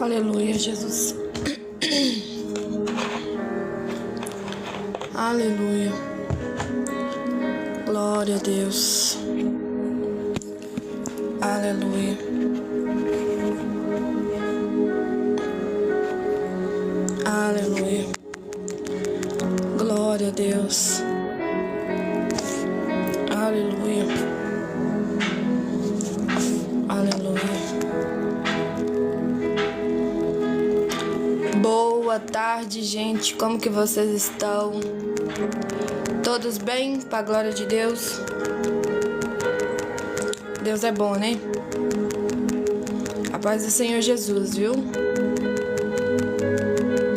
Aleluia, Jesus. Aleluia. Glória a Deus. Aleluia. Aleluia. Glória a Deus. Aleluia. Aleluia. Boa tarde, gente. Como que vocês estão? Todos bem? Para a glória de Deus? Deus é bom, né? A paz do Senhor Jesus, viu?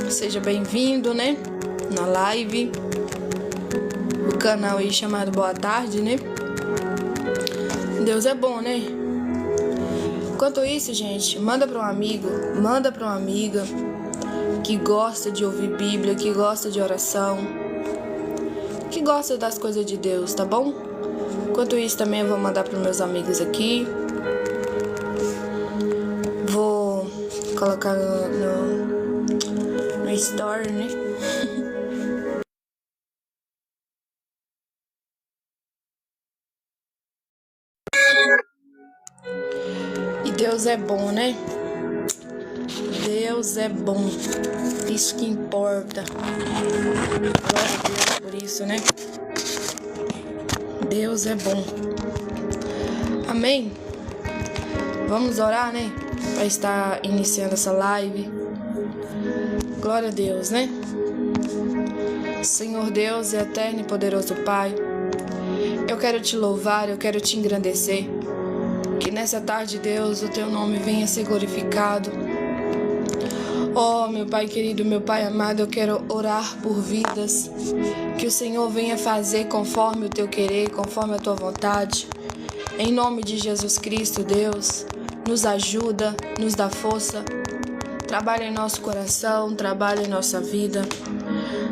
Seja bem-vindo, né? Na live. O canal aí chamado Boa Tarde, né? Deus é bom, né? Enquanto isso, gente, manda para um amigo, manda para uma amiga que gosta de ouvir Bíblia, que gosta de oração, que gosta das coisas de Deus, tá bom? Enquanto isso, também eu vou mandar para meus amigos aqui. Vou colocar no story, né? E Deus é bom, né? Deus é bom. Isso que importa. Glória a Deus por isso, né? Deus é bom. Amém? Vamos orar, né? Para estar iniciando essa live. Glória a Deus, né? Senhor Deus e eterno e poderoso Pai, eu quero te louvar, eu quero te engrandecer. Que nessa tarde, Deus, o teu nome venha ser glorificado. Oh, meu Pai querido, meu Pai amado, eu quero orar por vidas. Que o Senhor venha fazer conforme o teu querer, conforme a tua vontade. Em nome de Jesus Cristo, Deus, nos ajuda, nos dá força. Trabalha em nosso coração, trabalha em nossa vida.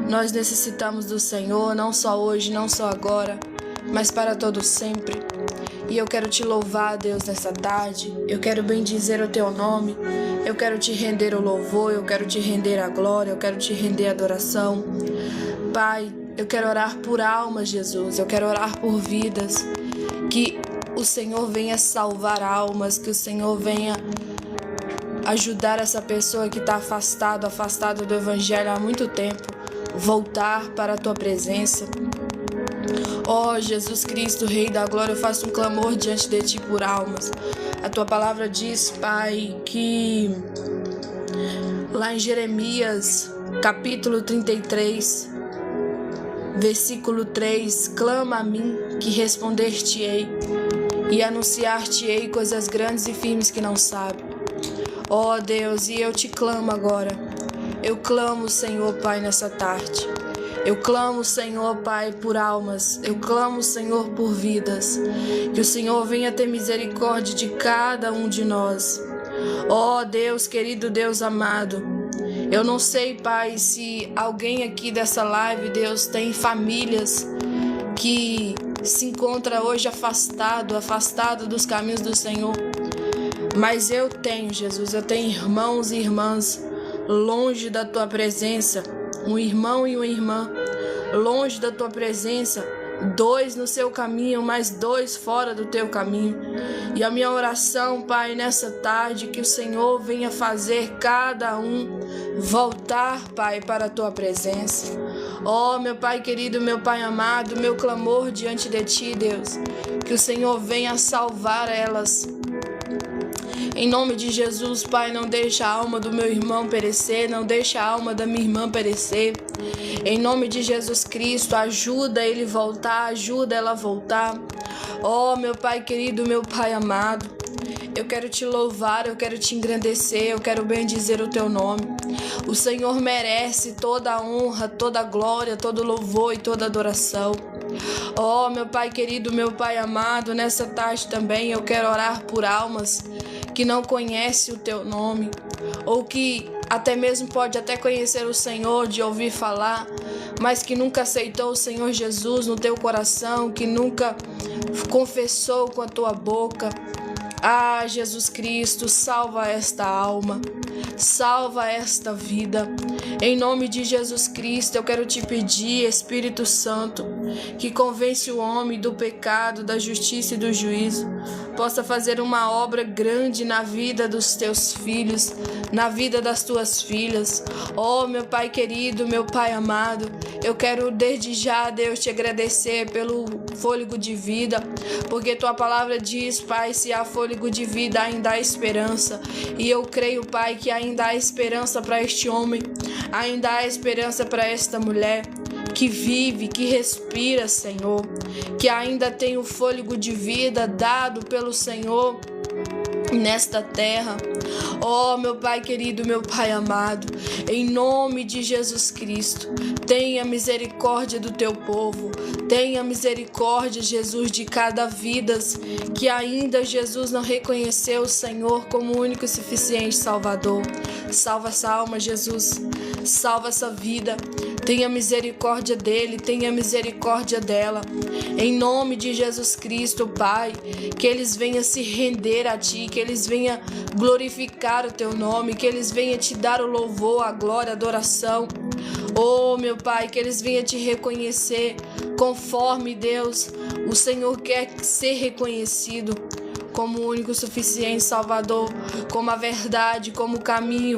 Nós necessitamos do Senhor, não só hoje, não só agora, mas para todo sempre. E eu quero te louvar, Deus, nessa tarde. Eu quero bendizer o teu nome. Eu quero te render o louvor, eu quero te render a glória, eu quero te render a adoração. Pai, eu quero orar por almas, Jesus. Eu quero orar por vidas. Que o Senhor venha salvar almas, que o Senhor venha ajudar essa pessoa que está afastada do Evangelho há muito tempo, voltar para a tua presença. Ó Jesus Cristo, Rei da Glória, eu faço um clamor diante de ti por almas. A tua palavra diz, Pai, que lá em Jeremias, capítulo 33, versículo 3, clama a mim que responder-te-ei e anunciar-te-ei coisas grandes e firmes que não sabe. Ó Deus, e eu te clamo agora. Eu clamo, Senhor, Pai, nessa tarde. Eu clamo, Senhor, Pai, por almas. Eu clamo, Senhor, por vidas. Que o Senhor venha ter misericórdia de cada um de nós. Ó Deus, querido Deus amado. Eu não sei, Pai, se alguém aqui dessa live, Deus, tem famílias que se encontra hoje afastado dos caminhos do Senhor. Mas eu tenho, Jesus, eu tenho irmãos e irmãs longe da tua presença. Um irmão e uma irmã longe da tua presença, 2 no seu caminho, mais 2 fora do teu caminho. E a minha oração, Pai, nessa tarde, que o Senhor venha fazer cada um voltar, Pai, para a tua presença. Ó, meu Pai querido, meu Pai amado, meu clamor diante de ti, Deus, que o Senhor venha salvar elas. Em nome de Jesus, Pai, não deixa a alma do meu irmão perecer, não deixa a alma da minha irmã perecer. Em nome de Jesus Cristo, ajuda ele voltar, ajuda ela a voltar. Oh, meu Pai querido, meu Pai amado, eu quero te louvar, eu quero te engrandecer, eu quero bendizer o teu nome. O Senhor merece toda a honra, toda a glória, todo o louvor e toda a adoração. Oh, meu Pai querido, meu Pai amado, nessa tarde também eu quero orar por almas que não conhece o teu nome, ou que até mesmo pode até conhecer o Senhor de ouvir falar, mas que nunca aceitou o Senhor Jesus no teu coração, que nunca confessou com a tua boca. Ah, Jesus Cristo, salva esta alma, salva esta vida. Em nome de Jesus Cristo, eu quero te pedir, Espírito Santo, que convence o homem do pecado, da justiça e do juízo, possa fazer uma obra grande na vida dos teus filhos, na vida das tuas filhas. Oh, meu Pai querido, meu Pai amado, eu quero desde já, Deus, te agradecer pelo fôlego de vida, porque tua palavra diz, Pai, se há fôlego de vida, ainda há esperança. E eu creio, Pai, que ainda há esperança para este homem, ainda há esperança para esta mulher que vive, que respira, Senhor, que ainda tem o fôlego de vida dado pelo Senhor nesta terra. Oh, meu Pai querido, meu Pai amado, em nome de Jesus Cristo, tenha misericórdia do teu povo, tenha misericórdia, Jesus, de cada vida que ainda, Jesus, não reconheceu o Senhor como único e suficiente Salvador. Salva essa alma, Jesus, salva essa vida, tenha misericórdia dele, tenha misericórdia dela. Em nome de Jesus Cristo, Pai, que eles venham se render a Ti, que eles venham glorificar o Teu nome, que eles venham Te dar o louvor, a glória, a adoração. Oh, meu Pai, que eles venham Te reconhecer conforme, Deus, o Senhor quer ser reconhecido como o único suficiente Salvador, como a verdade, como o caminho,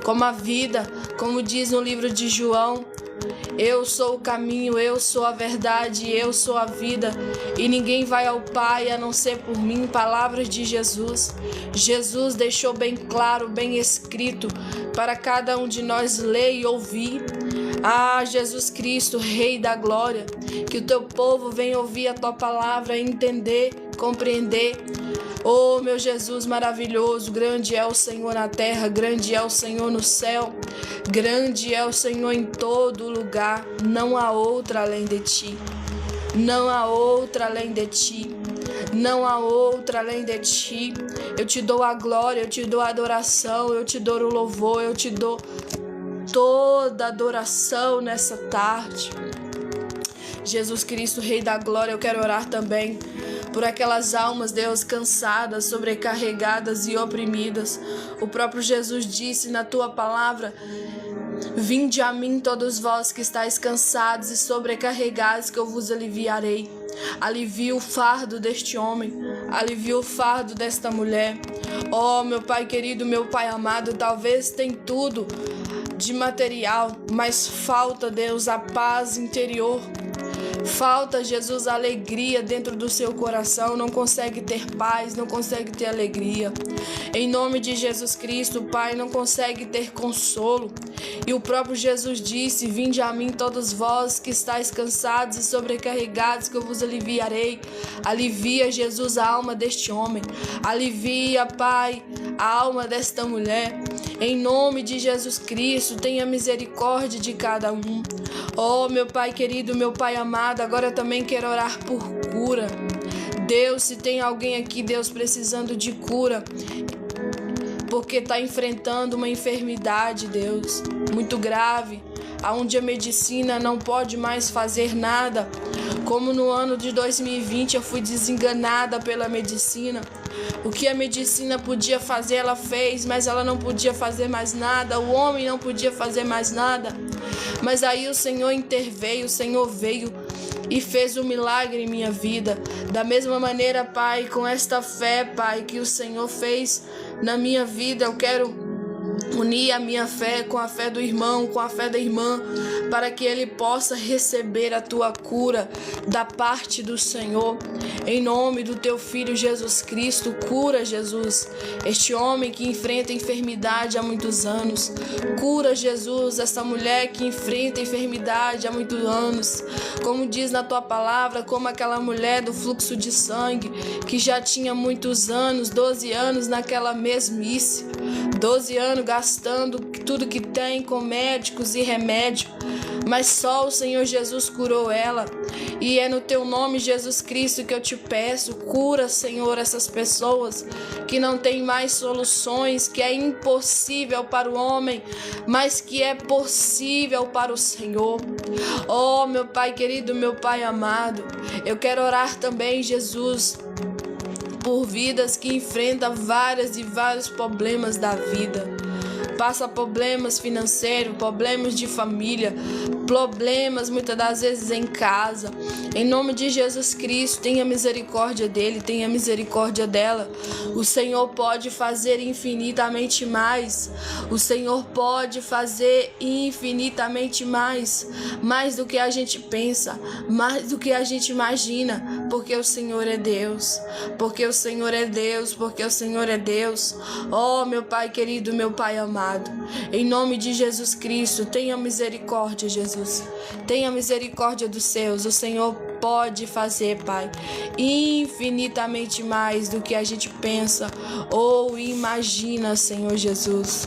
como a vida, como diz no livro de João. Eu sou o caminho, eu sou a verdade, eu sou a vida, e ninguém vai ao Pai a não ser por mim. Palavras de Jesus. Jesus deixou bem claro, bem escrito, para cada um de nós ler e ouvir. Ah, Jesus Cristo, Rei da Glória, que o teu povo venha ouvir a tua palavra, entender, compreender. Oh, meu Jesus maravilhoso, grande é o Senhor na terra, grande é o Senhor no céu, grande é o Senhor em todo lugar, não há outra além de Ti, não há outra além de Ti, não há outra além de Ti. Eu Te dou a glória, eu Te dou a adoração, eu Te dou o louvor, eu Te dou toda a adoração nessa tarde. Jesus Cristo, Rei da Glória, eu quero orar também por aquelas almas, Deus, cansadas, sobrecarregadas e oprimidas. O próprio Jesus disse na tua palavra: vinde a mim todos vós que estáis cansados e sobrecarregados, que eu vos aliviarei. Alivia o fardo deste homem, alivia o fardo desta mulher. Oh, meu Pai querido, meu Pai amado, talvez tem tudo de material, mas falta, Deus, a paz interior. Falta, Jesus, a alegria dentro do seu coração, não consegue ter paz, não consegue ter alegria. Em nome de Jesus Cristo, Pai, não consegue ter consolo. E o próprio Jesus disse: vinde a mim todos vós que estáis cansados e sobrecarregados, que eu vos aliviarei. Alivia, Jesus, a alma deste homem. Alivia, Pai, a alma desta mulher. Em nome de Jesus Cristo, tenha misericórdia de cada um. Oh, meu Pai querido, meu Pai amado, agora eu também quero orar por cura. Deus, se tem alguém aqui, Deus, precisando de cura, porque está enfrentando uma enfermidade, Deus, muito grave, onde a medicina não pode mais fazer nada, como no ano de 2020 eu fui desenganada pela medicina. O que a medicina podia fazer, ela fez, mas ela não podia fazer mais nada, o homem não podia fazer mais nada. Mas aí o Senhor interveio, o Senhor veio e fez um milagre em minha vida. Da mesma maneira, Pai, com esta fé, Pai, que o Senhor fez na minha vida, eu quero unir a minha fé com a fé do irmão, com a fé da irmã, para que ele possa receber a tua cura da parte do Senhor. Em nome do teu Filho Jesus Cristo, cura, Jesus, este homem que enfrenta enfermidade há muitos anos. Cura, Jesus, essa mulher que enfrenta enfermidade há muitos anos. Como diz na tua palavra, como aquela mulher do fluxo de sangue, que já tinha muitos anos, 12 anos naquela mesmice, 12 anos gastando tudo que tem com médicos e remédio, mas só o Senhor Jesus curou ela. E é no teu nome, Jesus Cristo, que eu te peço, cura, Senhor, essas pessoas que não têm mais soluções, que é impossível para o homem, mas que é possível para o Senhor. Oh, meu Pai querido, meu Pai amado, eu quero orar também, Jesus, por vidas que enfrentam vários problemas da vida. Passa problemas financeiros, problemas de família, problemas muitas das vezes em casa. Em nome de Jesus Cristo, tenha misericórdia dele, tenha misericórdia dela. O Senhor pode fazer infinitamente mais. O Senhor pode fazer infinitamente mais do que a gente pensa, mais do que a gente imagina, porque o Senhor é Deus, porque o Senhor é Deus, porque o Senhor é Deus. Oh, meu Pai querido, meu Pai amado, em nome de Jesus Cristo, tenha misericórdia, Jesus. Tenha misericórdia dos seus. O Senhor pode fazer, Pai, infinitamente mais do que a gente pensa ou imagina, Senhor Jesus.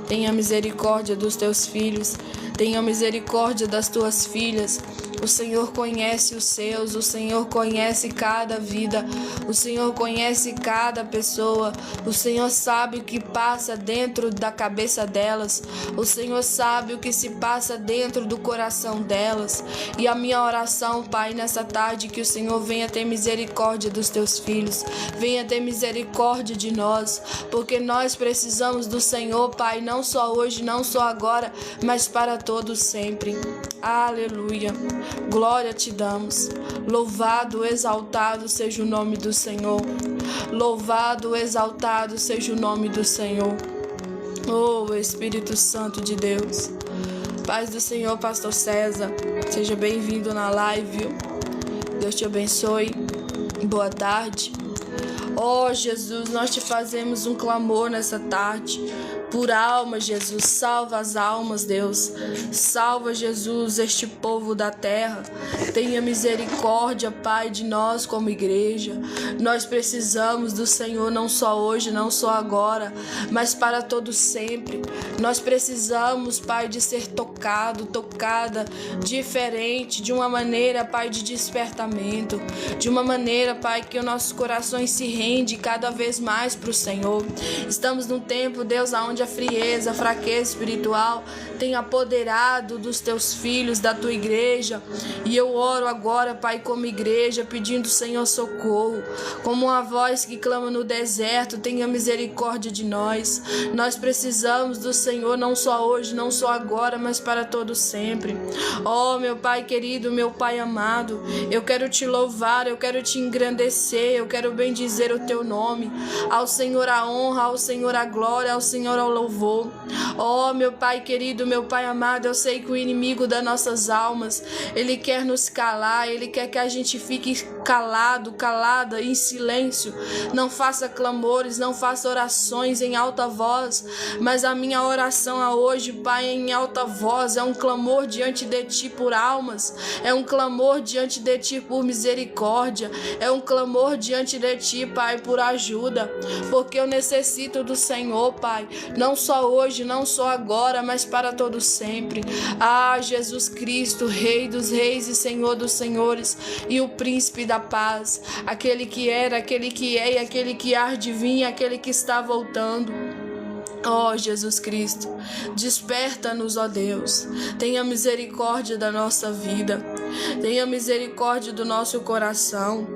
Tenha misericórdia dos teus filhos. Tenha misericórdia das tuas filhas. O Senhor conhece os seus, o Senhor conhece cada vida, o Senhor conhece cada pessoa, o Senhor sabe o que passa dentro da cabeça delas, o Senhor sabe o que se passa dentro do coração delas. E a minha oração, Pai, nessa tarde, que o Senhor venha ter misericórdia dos teus filhos, venha ter misericórdia de nós, porque nós precisamos do Senhor, Pai, não só hoje, não só agora, mas para todos sempre. Aleluia. Glória te damos. Louvado, exaltado seja o nome do Senhor. Louvado, exaltado seja o nome do Senhor. Oh, Espírito Santo de Deus. Paz do Senhor, Pastor César. Seja bem-vindo na live. Deus te abençoe. Boa tarde. Oh, Jesus, nós te fazemos um clamor nessa tarde. Por alma, Jesus, salva as almas, Deus. Salva, Jesus, este povo da terra. Tenha misericórdia, Pai, de nós como igreja. Nós precisamos do Senhor não só hoje, não só agora, mas para todo sempre. Nós precisamos, Pai, de ser tocada diferente, de uma maneira, Pai, de despertamento, de uma maneira, Pai, que os nossos corações se rendem cada vez mais para o Senhor. Estamos num tempo, Deus, onde a frieza, a fraqueza espiritual tem apoderado dos teus filhos, da tua igreja. E eu oro agora, Pai, como igreja, pedindo, Senhor, socorro. Como uma voz que clama no deserto, tenha misericórdia de nós. Nós precisamos do Senhor, não só hoje, não só agora, mas para todo sempre. Oh, meu Pai querido, meu Pai amado, eu quero te louvar, eu quero te engrandecer, eu quero bendizer o teu nome. Ao Senhor a honra, ao Senhor a glória, ao Senhor ao louvor. Oh, meu Pai querido, meu Pai amado, eu sei que o inimigo das nossas almas, ele quer nos calar, ele quer que a gente fique calada, em silêncio. Não faça clamores, não faça orações em alta voz, mas a minha oração hoje, Pai, é em alta voz, é um clamor diante de Ti por almas, é um clamor diante de Ti por misericórdia, é um clamor diante de Ti, Pai, por ajuda, porque eu necessito do Senhor, Pai, não só hoje, não só agora, mas para todo sempre. Ah, Jesus Cristo, Rei dos reis e Senhor dos senhores, e o príncipe da paz, aquele que era, aquele que é e aquele que há de vir, aquele que está voltando. Oh, Jesus Cristo, desperta-nos, ó Deus. Tenha misericórdia da nossa vida. Tenha misericórdia do nosso coração.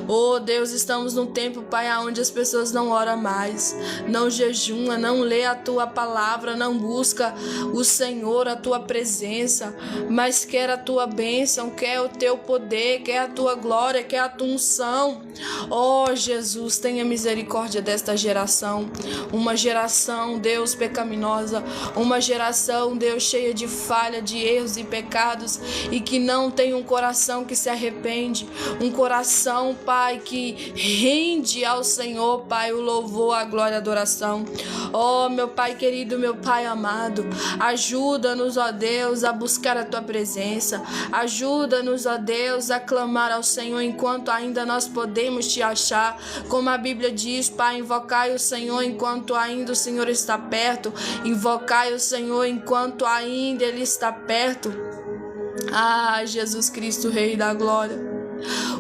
Oh, Deus, estamos num tempo, Pai, onde as pessoas não oram mais, não jejuma, não lê a Tua palavra, não busca o Senhor, a Tua presença, mas quer a Tua bênção, quer o Teu poder, quer a Tua glória, quer a Tua unção. Oh, Jesus, tenha misericórdia desta geração. Uma geração, Deus, pecaminosa, uma geração, Deus, cheia de falha, de erros e pecados, e que não tem um coração que se arrepende, um coração, Pai, que rende ao Senhor, Pai, o louvor, a glória, a adoração. Oh, meu Pai querido, meu Pai amado, ajuda-nos, ó Deus, a buscar a Tua presença, ajuda-nos, ó Deus, a clamar ao Senhor enquanto ainda nós podemos Te achar, como a Bíblia diz, Pai, invocai o Senhor enquanto ainda o Senhor está perto, invocai o Senhor enquanto ainda Ele está perto. Ah, Jesus Cristo, Rei da glória,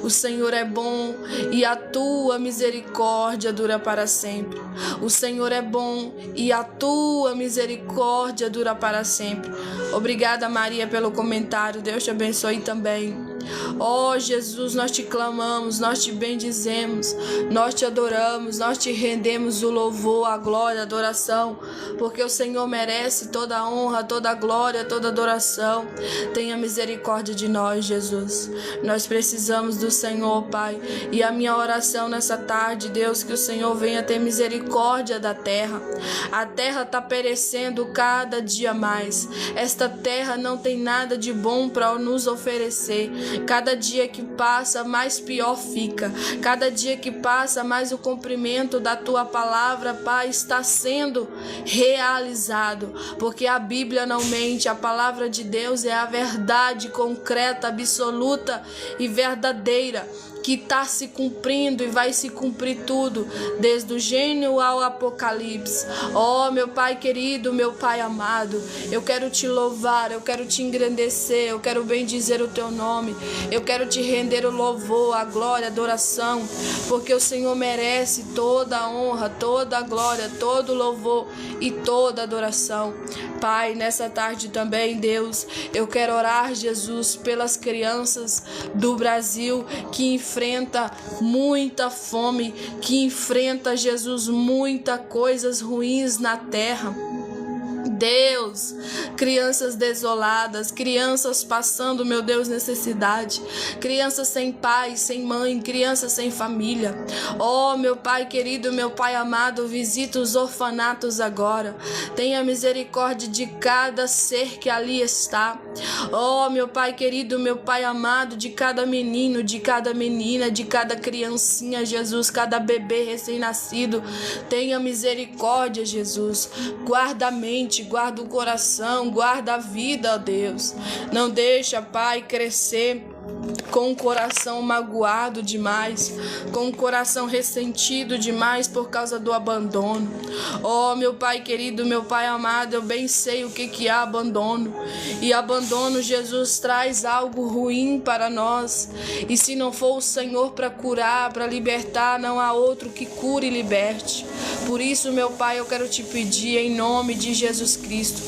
o Senhor é bom e a Tua misericórdia dura para sempre. O Senhor é bom e a Tua misericórdia dura para sempre. Obrigada, Maria, pelo comentário. Deus te abençoe também. Ó Jesus, nós te clamamos, nós te bendizemos, nós te adoramos, nós te rendemos o louvor, a glória, a adoração, porque o Senhor merece toda a honra, toda a glória, toda a adoração. Tenha misericórdia de nós, Jesus. Nós precisamos do Senhor, Pai. E a minha oração nessa tarde, Deus, que o Senhor venha ter misericórdia da terra. A terra está perecendo cada dia mais. Esta terra não tem nada de bom para nos oferecer. Cada dia que passa, mais pior fica. Cada dia que passa, mais o cumprimento da tua palavra, Pai, está sendo realizado. Porque a Bíblia não mente, a palavra de Deus é a verdade concreta, absoluta e verdadeira, que está se cumprindo e vai se cumprir tudo, desde o Gênesis ao Apocalipse. Ó, meu Pai querido, meu Pai amado, eu quero te louvar, eu quero te engrandecer, eu quero bendizer o teu nome, eu quero te render o louvor, a glória, a adoração, porque o Senhor merece toda a honra, toda a glória, todo o louvor e toda a adoração. Pai, nessa tarde também, Deus, eu quero orar, Jesus, pelas crianças do Brasil que enfrenta muita fome, que enfrenta, Jesus, muitas coisas ruins na terra. Deus, crianças desoladas, crianças passando, meu Deus, necessidade, crianças sem pai, sem mãe, crianças sem família. Ó, meu Pai querido, meu Pai amado, visita os orfanatos agora. Tenha misericórdia de cada ser que ali está. Ó, meu Pai querido, meu Pai amado, de cada menino, de cada menina, de cada criancinha, Jesus, cada bebê recém-nascido. Tenha misericórdia, Jesus. Guarda a mente, guarda o coração, guarda a vida, ó Deus. Não deixa, Pai, crescer com o coração magoado demais, com o coração ressentido demais por causa do abandono. Oh, meu Pai querido, meu Pai amado, eu bem sei o que é abandono. E abandono, Jesus, traz algo ruim para nós. E se não for o Senhor para curar, para libertar, não há outro que cure e liberte. Por isso, meu Pai, eu quero te pedir em nome de Jesus Cristo,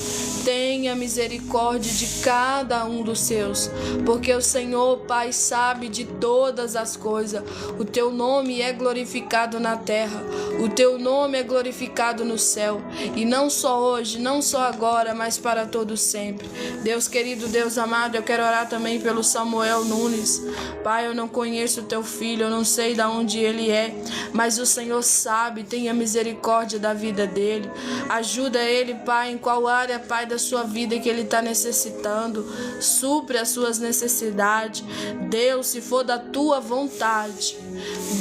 tenha misericórdia de cada um dos seus, porque o Senhor, Pai, sabe de todas as coisas. O teu nome é glorificado na terra, o teu nome é glorificado no céu, e não só hoje, não só agora, mas para todo sempre. Deus querido, Deus amado, eu quero orar também pelo Samuel Nunes. Pai, eu não conheço o teu filho, eu não sei de onde ele é, mas o Senhor sabe. Tenha misericórdia da vida dele, ajuda ele, Pai, em qual área, Pai, da sua vida que ele está necessitando, supre as suas necessidades. Deus, se for da tua vontade,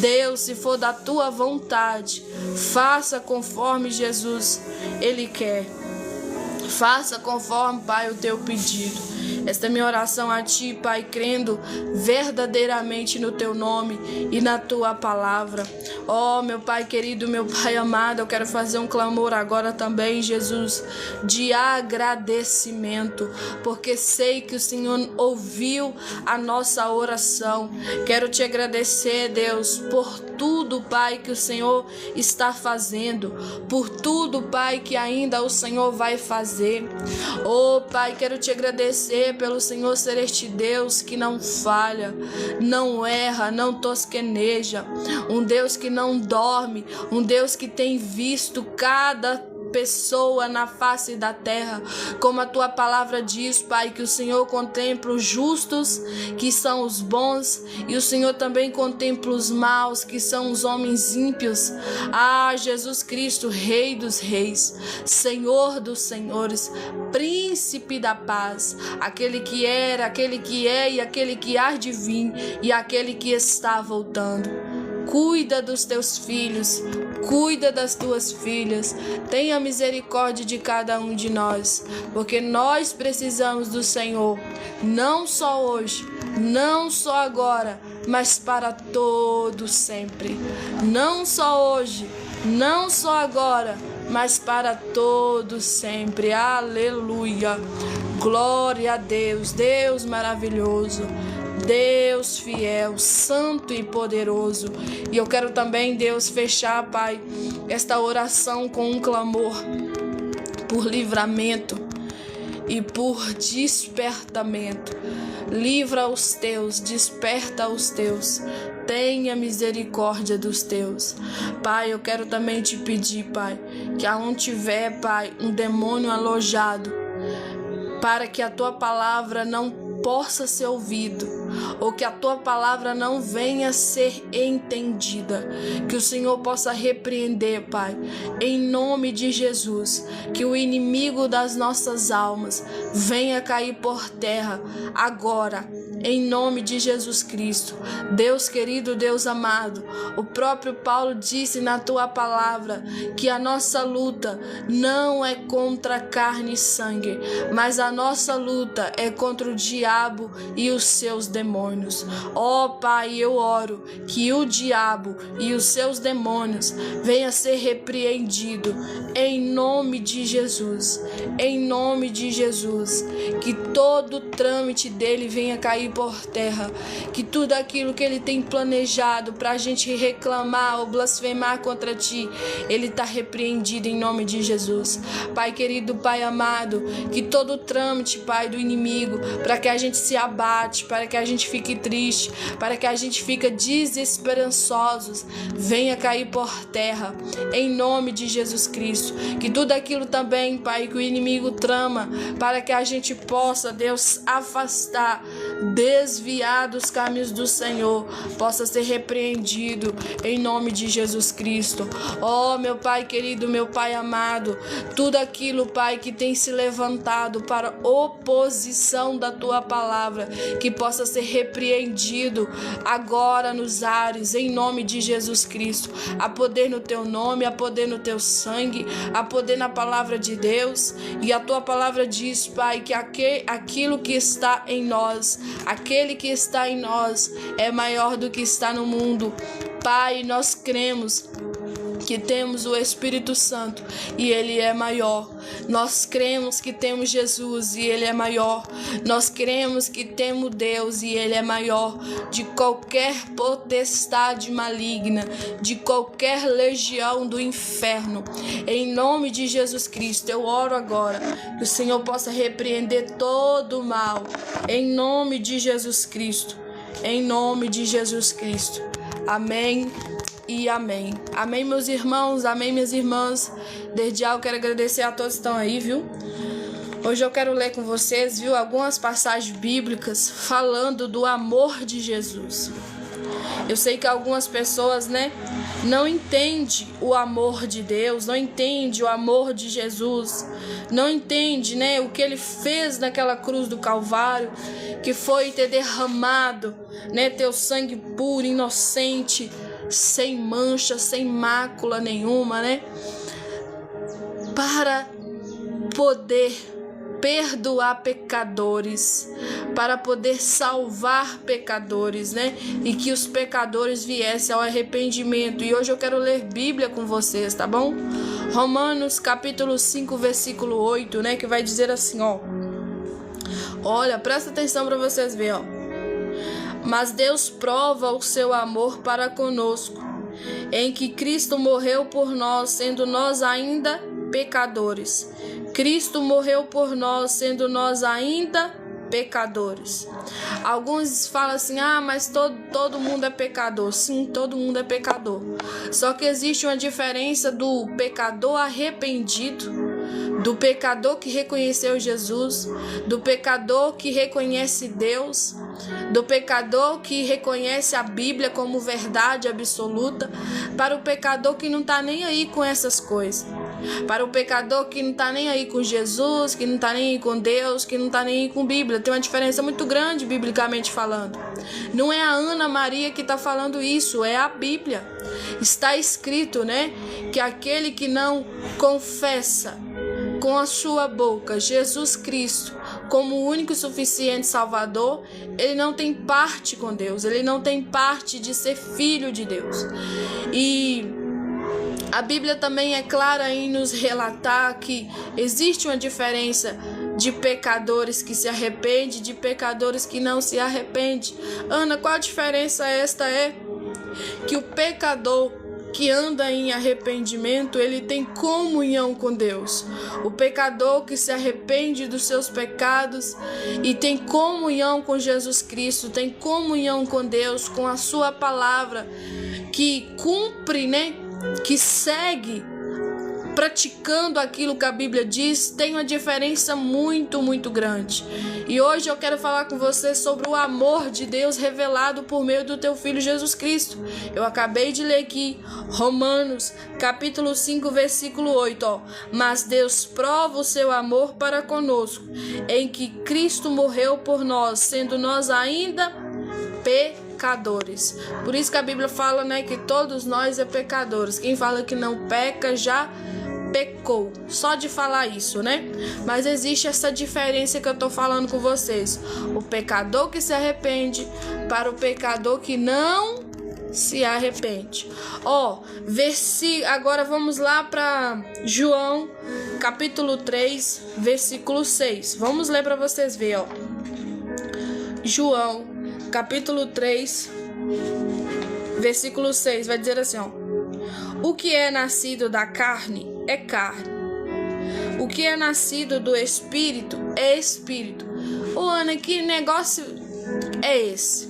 Deus, se for da tua vontade, faça conforme Jesus ele quer. Faça conforme, Pai, o teu pedido. Esta é minha oração a ti, Pai, crendo verdadeiramente no teu nome e na tua palavra. Oh, meu Pai querido, meu Pai amado, eu quero fazer um clamor agora também, Jesus, de agradecimento, porque sei que o Senhor ouviu a nossa oração. Quero te agradecer, Deus, por tudo, Pai, que o Senhor está fazendo, por tudo, Pai, que ainda o Senhor vai fazer. Oh, Pai, quero te agradecer pelo Senhor ser este Deus que não falha, não erra, não tosqueneja, um Deus que não dorme, um Deus que tem visto cada pessoa na face da terra, como a tua palavra diz, Pai, que o Senhor contempla os justos, que são os bons, e o Senhor também contempla os maus, que são os homens ímpios. Ah, Jesus Cristo, Rei dos reis, Senhor dos senhores, Príncipe da paz, aquele que era, aquele que é e aquele que há de vir, e aquele que está voltando. Cuida dos teus filhos, cuida das tuas filhas, tenha misericórdia de cada um de nós, porque nós precisamos do Senhor, não só hoje, não só agora, mas para todo sempre. Não só hoje, não só agora, mas para todo sempre. Aleluia, glória a Deus, Deus maravilhoso, Deus fiel, santo e poderoso. E eu quero também, Deus, fechar, Pai, esta oração com um clamor por livramento. e por despertamento. Livra os teus, desperta os teus. Tenha misericórdia dos teus. Pai, eu quero também te pedir, Pai, que aonde tiver, Pai, um demônio alojado, para que a tua palavra não possa ser ouvido, ou que a tua palavra não venha a ser entendida, que o Senhor possa repreender, Pai, em nome de Jesus, que o inimigo das nossas almas venha cair por terra agora, em nome de Jesus Cristo. Deus querido, Deus amado, o próprio Paulo disse na tua palavra que a nossa luta não é contra carne e sangue, mas a nossa luta é contra o diabo e os seus demônios. Ó Pai, eu oro que o diabo e os seus demônios venham ser repreendido em nome de Jesus, em nome de Jesus, que todo o trâmite dele venha cair por terra, que tudo aquilo que ele tem planejado para a gente reclamar ou blasfemar contra ti, ele está repreendido em nome de Jesus. Pai querido, Pai amado, que todo o trâmite, Pai, do inimigo, para que a gente se abate, para que a gente fique triste, para que a gente fique desesperançosos, venha cair por terra, em nome de Jesus Cristo. Que tudo aquilo também, Pai, que o inimigo trama, para que a gente possa, Deus, afastar, desviar dos caminhos do Senhor, possa ser repreendido em nome de Jesus Cristo. Ó meu Pai querido, meu Pai amado, tudo aquilo, Pai, que tem se levantado para oposição da tua palavra, que possa ser repreendido agora nos ares, em nome de Jesus Cristo. Há poder no teu nome, há poder no teu sangue, há poder na palavra de Deus, e a tua palavra diz, Pai, que aquilo que está em nós, aquele que está em nós é maior do que está no mundo. Pai, nós cremos que temos o Espírito Santo e ele é maior. Nós cremos que temos Jesus e ele é maior. Nós cremos que temos Deus e ele é maior de qualquer potestade maligna, de qualquer legião do inferno. Em nome de Jesus Cristo, eu oro agora que o Senhor possa repreender todo o mal. Em nome de Jesus Cristo. Em nome de Jesus Cristo. Amém e amém. Amém, meus irmãos, amém, minhas irmãs. Desde já eu quero agradecer a todos que estão aí, viu? Hoje eu quero ler com vocês, viu, algumas passagens bíblicas falando do amor de Jesus. Eu sei que algumas pessoas, não entendem o amor de Deus, não entendem o amor de Jesus, não entendem, o que ele fez naquela cruz do Calvário, que foi ter derramado, teu sangue puro, inocente, sem mancha, sem mácula nenhuma, para poder perdoar pecadores, para poder salvar pecadores, e que os pecadores viessem ao arrependimento. E hoje eu quero ler Bíblia com vocês, tá bom? Romanos capítulo 5, versículo 8, que vai dizer assim, olha, presta atenção para vocês verem, Mas Deus prova o seu amor para conosco, em que Cristo morreu por nós, sendo nós ainda pecadores. Cristo morreu por nós, sendo nós ainda pecadores. Alguns falam assim, mas todo mundo é pecador. Sim, todo mundo é pecador. Só que existe uma diferença do pecador arrependido, do pecador que reconheceu Jesus, do pecador que reconhece Deus, do pecador que reconhece a Bíblia como verdade absoluta, para o pecador que não está nem aí com essas coisas. Para o pecador que não está nem aí com Jesus, que não está nem aí com Deus, que não está nem aí com Bíblia. Tem uma diferença muito grande, biblicamente falando. Não é a Ana Maria que está falando isso, é a Bíblia. Está escrito, que aquele que não confessa com a sua boca Jesus Cristo como o único e suficiente Salvador, ele não tem parte com Deus, ele não tem parte de ser filho de Deus. E a Bíblia também é clara em nos relatar que existe uma diferença de pecadores que se arrependem, de pecadores que não se arrependem. Ana, qual a diferença esta é? Que o pecador que anda em arrependimento, ele tem comunhão com Deus. O pecador que se arrepende dos seus pecados e tem comunhão com Jesus Cristo, tem comunhão com Deus, com a sua palavra, que cumpre, que segue praticando aquilo que a Bíblia diz, tem uma diferença muito, muito grande. E hoje eu quero falar com você sobre o amor de Deus revelado por meio do teu Filho Jesus Cristo. Eu acabei de ler aqui, Romanos, capítulo 5, versículo 8, Mas Deus prova o seu amor para conosco, em que Cristo morreu por nós, sendo nós ainda pecadores. Por isso que a Bíblia fala, que todos nós é pecadores. Quem fala que não peca já pecou, só de falar isso, Mas existe essa diferença que eu tô falando com vocês. O pecador que se arrepende para o pecador que não se arrepende. Agora vamos lá para João, capítulo 3, versículo 6. Vamos ler para vocês verem, João, capítulo 3, versículo 6, vai dizer assim, O que é nascido da carne é carne. O que é nascido do Espírito é Espírito. Ana, que negócio é esse?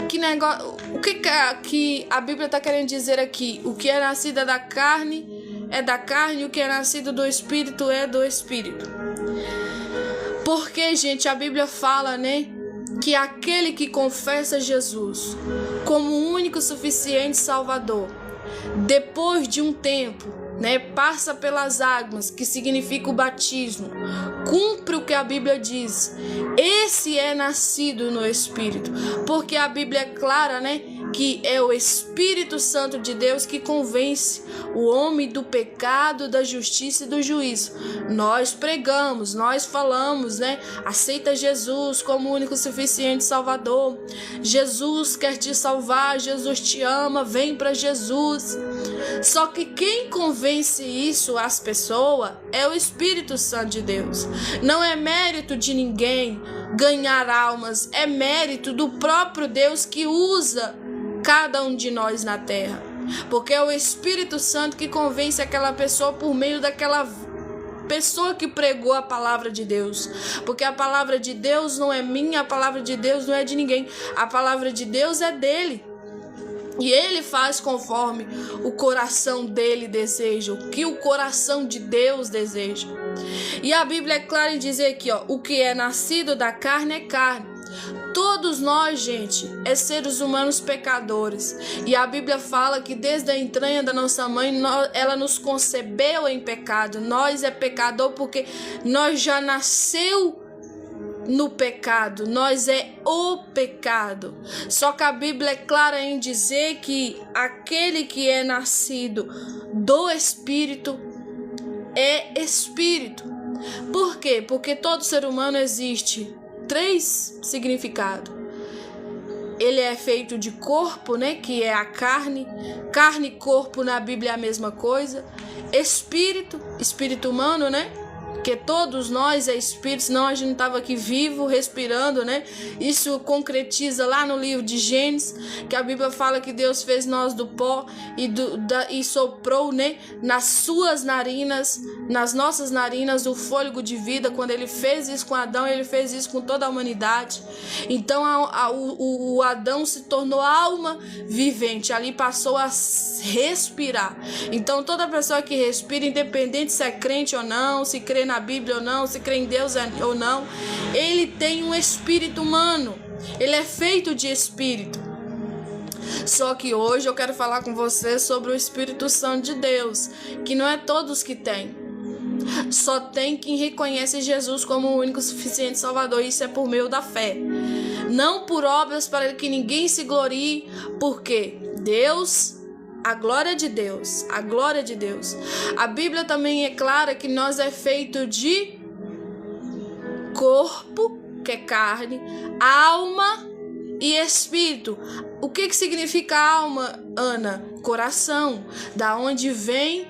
Que negócio? O que a Bíblia está querendo dizer aqui? O que é nascido da carne é da carne, o que é nascido do Espírito é do Espírito. Porque, gente, a Bíblia fala, que aquele que confessa Jesus como o único suficiente Salvador, depois de um tempo, passa pelas águas, que significa o batismo, cumpre o que a Bíblia diz, esse é nascido no Espírito, porque a Bíblia é clara, que é o Espírito Santo de Deus que convence o homem do pecado, da justiça e do juízo. Nós pregamos, nós falamos, aceita Jesus como o único suficiente Salvador. Jesus quer te salvar, Jesus te ama, vem para Jesus. Só que quem convence isso às pessoas é o Espírito Santo de Deus. Não é mérito de ninguém ganhar almas, é mérito do próprio Deus que usa cada um de nós na terra. Porque é o Espírito Santo que convence aquela pessoa por meio daquela pessoa que pregou a palavra de Deus. Porque a palavra de Deus não é minha, a palavra de Deus não é de ninguém. A palavra de Deus é dele. E ele faz conforme o coração dele deseja, o que o coração de Deus deseja. E a Bíblia é clara em dizer aqui, o que é nascido da carne é carne. Todos nós, gente, é seres humanos pecadores. E a Bíblia fala que desde a entranha da nossa mãe, ela nos concebeu em pecado. Nós é pecador porque nós já nasceu no pecado, nós é o pecado. Só que a Bíblia é clara em dizer que aquele que é nascido do Espírito é Espírito. Por quê? Porque todo ser humano existe 3 significados. Ele é feito de corpo, que é a carne. Carne e corpo na Bíblia é a mesma coisa. Espírito humano, Porque todos nós é espírito, senão a gente não estava aqui vivo, respirando, Isso concretiza lá no livro de Gênesis, que a Bíblia fala que Deus fez nós do pó e soprou, nas suas narinas, nas nossas narinas, o fôlego de vida. Quando ele fez isso com Adão, ele fez isso com toda a humanidade. Então o Adão se tornou alma vivente, ali passou a respirar. Então toda pessoa que respira, independente se é crente ou não, se crê na Bíblia ou não, se crê em Deus ou não, ele tem um espírito humano, ele é feito de espírito. Só que hoje eu quero falar com você sobre o Espírito Santo de Deus, que não é todos que tem. Só tem quem reconhece Jesus como o único suficiente Salvador, isso é por meio da fé. Não por obras para que ninguém se glorie, porque Deus, a glória de Deus, a glória de Deus. A Bíblia também é clara que nós é feito de corpo, que é carne, alma e espírito. O que significa alma, Ana? Coração, da onde vem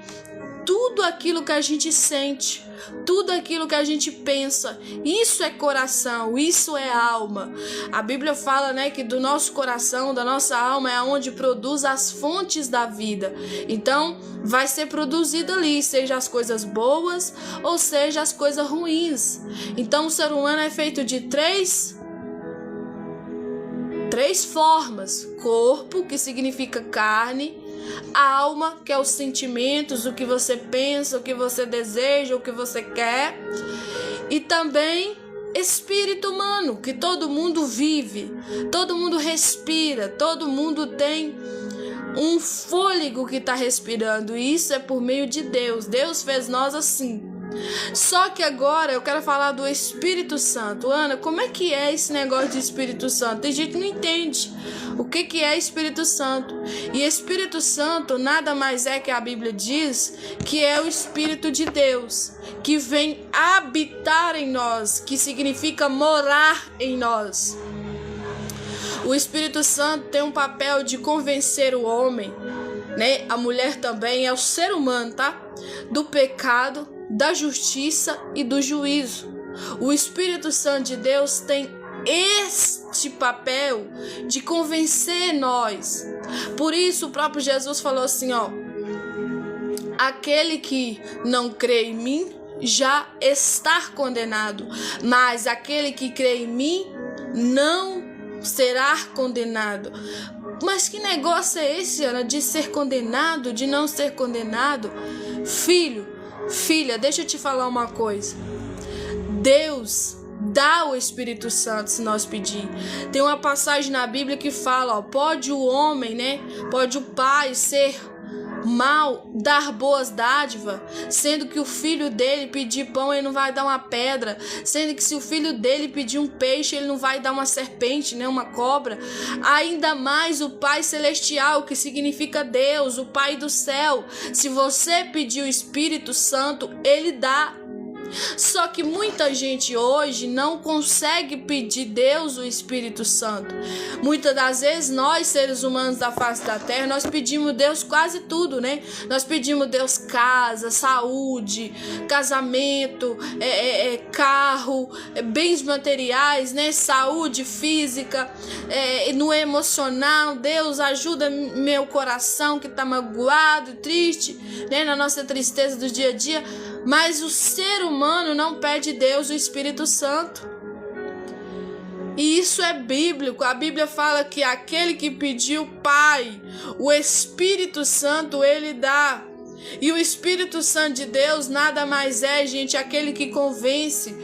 tudo aquilo que a gente sente, tudo aquilo que a gente pensa. Isso é coração, isso é alma. A Bíblia fala, né, que do nosso coração, da nossa alma é onde produz as fontes da vida. Então, vai ser produzido ali, seja as coisas boas ou seja as coisas ruins. Então, o ser humano é feito de três formas: corpo, que significa carne; alma, que é os sentimentos, o que você pensa, o que você deseja, o que você quer; e também espírito humano, que todo mundo vive, todo mundo respira, todo mundo tem um fôlego que está respirando, e isso é por meio de Deus. Deus fez nós assim. Só que agora eu quero falar do Espírito Santo. Ana, como é que é esse negócio de Espírito Santo? Tem gente que não entende o que é Espírito Santo. E Espírito Santo nada mais é que a Bíblia diz que é o Espírito de Deus, que vem habitar em nós, que significa morar em nós. O Espírito Santo tem um papel de convencer o homem, né? A mulher também, é o ser humano, tá? Do pecado, da justiça e do juízo. O Espírito Santo de Deus tem este papel de convencer nós. Por isso o próprio Jesus falou assim, ó: aquele que não crê em mim já está condenado, mas aquele que crê em mim não será condenado. Mas que negócio é esse, Ana, de ser condenado, de não ser condenado? Filho, filha, deixa eu te falar uma coisa. Deus dá o Espírito Santo se nós pedir. Tem uma passagem na Bíblia que fala, ó, pode o homem, né? Pode o pai ser mal, dar boas dádivas, sendo que o filho dele pedir pão, ele não vai dar uma pedra, sendo que se o filho dele pedir um peixe, ele não vai dar uma serpente, né, uma cobra. Ainda mais o Pai Celestial, que significa Deus, o Pai do céu. Se você pedir o Espírito Santo, ele dá. Só que muita gente hoje não consegue pedir Deus o Espírito Santo. Muitas das vezes nós, seres humanos da face da terra, nós pedimos Deus quase tudo, né? Nós pedimos Deus casa, saúde, casamento, carro, bens materiais, né? Saúde física, no emocional. Deus, ajuda meu coração que está magoado, triste, né? Na nossa tristeza do dia a dia. Mas o ser humano não pede Deus o Espírito Santo. E isso é bíblico. A Bíblia fala que aquele que pediu Pai, o Espírito Santo, ele dá. E o Espírito Santo de Deus nada mais é, gente, aquele que convence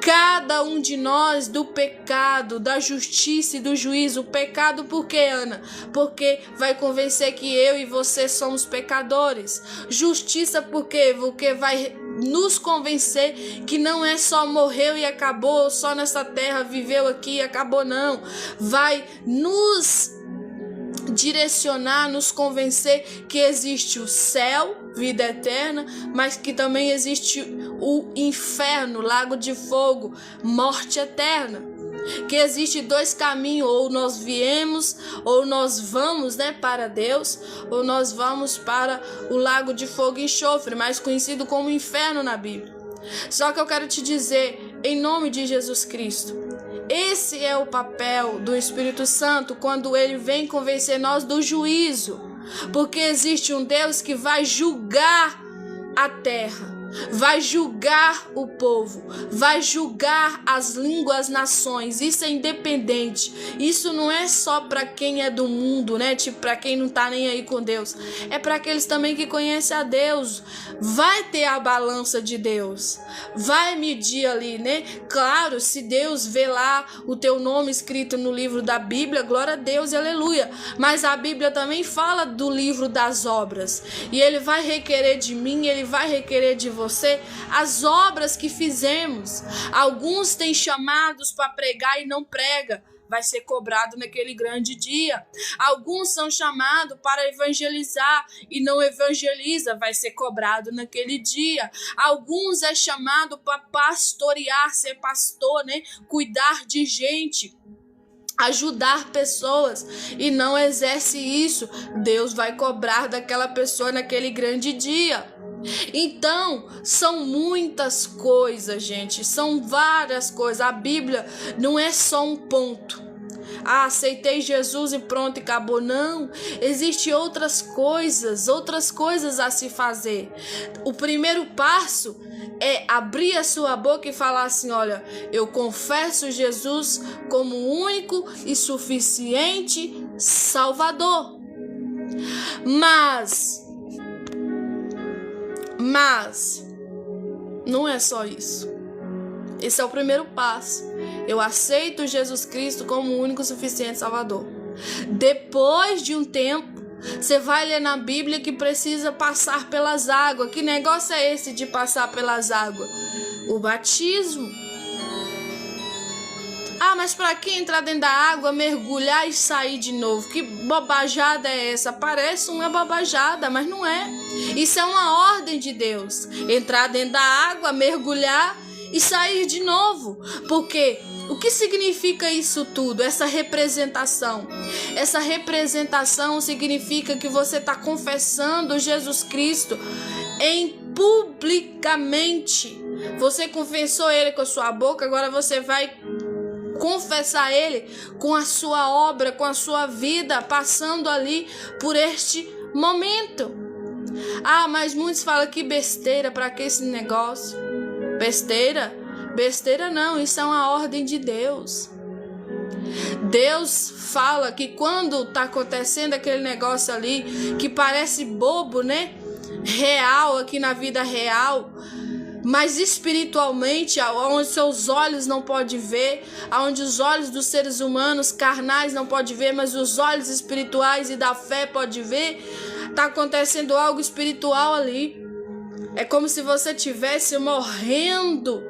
cada um de nós do pecado, da justiça e do juízo. O pecado por quê, Ana? Porque vai convencer que eu e você somos pecadores. Justiça por quê? Porque vai nos convencer que não é só morreu e acabou, só nessa terra viveu aqui e acabou, não. Vai nos direcionar, nos convencer que existe o céu, vida eterna, mas que também existe o inferno, lago de fogo, morte eterna. Que existe dois caminhos, ou nós viemos, ou nós vamos, né, para Deus, ou nós vamos para o lago de fogo e enxofre, mais conhecido como inferno na Bíblia. Só que eu quero te dizer, em nome de Jesus Cristo, esse é o papel do Espírito Santo quando ele vem convencer nós do juízo. Porque existe um Deus que vai julgar a terra, vai julgar o povo, vai julgar as línguas, as nações. Isso é independente. Isso não é só para quem é do mundo, né? Tipo, para quem não tá nem aí com Deus. É para aqueles também que conhecem a Deus. Vai ter a balança de Deus. Vai medir ali, né? Claro, se Deus vê lá o teu nome escrito no livro da Bíblia, glória a Deus, aleluia. Mas a Bíblia também fala do livro das obras. E ele vai requerer de mim, ele vai requerer de você as obras que fizemos. Alguns têm chamados para pregar e não prega, vai ser cobrado naquele grande dia. Alguns são chamados para evangelizar e não evangeliza, vai ser cobrado naquele dia. Alguns é chamado para pastorear, ser pastor, né? Cuidar de gente, ajudar pessoas, e não exerce isso, Deus vai cobrar daquela pessoa naquele grande dia. Então, são muitas coisas, gente, são várias coisas. A Bíblia não é só um ponto. Aceitei Jesus e pronto, e acabou. Não, existem outras coisas a se fazer. O primeiro passo é abrir a sua boca e falar assim: olha, eu confesso Jesus como único e suficiente Salvador. Mas não é só isso. Esse é o primeiro passo. Eu aceito Jesus Cristo como o único e suficiente Salvador. Depois de um tempo, você vai ler na Bíblia que precisa passar pelas águas. Que negócio é esse de passar pelas águas? O batismo. Mas para que entrar dentro da água, mergulhar e sair de novo? Que bobajada é essa? Parece uma bobajada, mas não é. Isso é uma ordem de Deus. Entrar dentro da água, mergulhar e sair de novo. Porque o que significa isso tudo? Essa representação. Essa representação significa que você está confessando Jesus Cristo publicamente. Você confessou Ele com a sua boca, agora você vai confessar Ele com a sua obra, com a sua vida, passando ali por este momento. Mas muitos falam que besteira, para que esse negócio? Besteira? Besteira não, isso é uma ordem de Deus. Deus fala que quando está acontecendo aquele negócio ali, que parece bobo, né? Real, aqui na vida real, mas espiritualmente, onde seus olhos não podem ver, onde os olhos dos seres humanos carnais não podem ver, mas os olhos espirituais e da fé podem ver, está acontecendo algo espiritual ali. É como se você estivesse morrendo,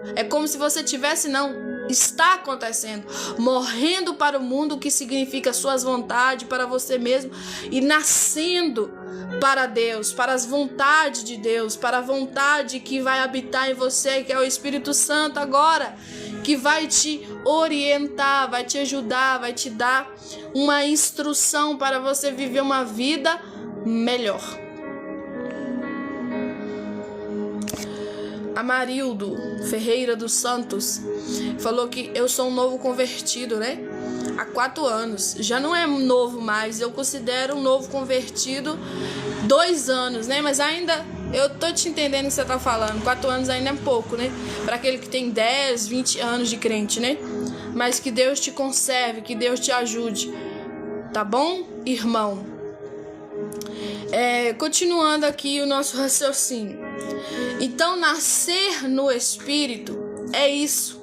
está acontecendo, morrendo para o mundo, que significa suas vontades para você mesmo, e nascendo para Deus, para as vontades de Deus, para a vontade que vai habitar em você, que é o Espírito Santo agora, que vai te orientar, vai te ajudar, vai te dar uma instrução para você viver uma vida melhor. Amarildo Ferreira dos Santos falou que eu sou um novo convertido, né? Há 4 anos. Já não é novo mais, eu considero um novo convertido 2 anos, né? Mas ainda eu tô te entendendo o que você tá falando. 4 anos ainda é pouco, né? Para aquele que tem 10, 20 anos de crente, né? Mas que Deus te conserve, que Deus te ajude. Tá bom, irmão? Continuando aqui o nosso raciocínio. Então, nascer no Espírito é isso.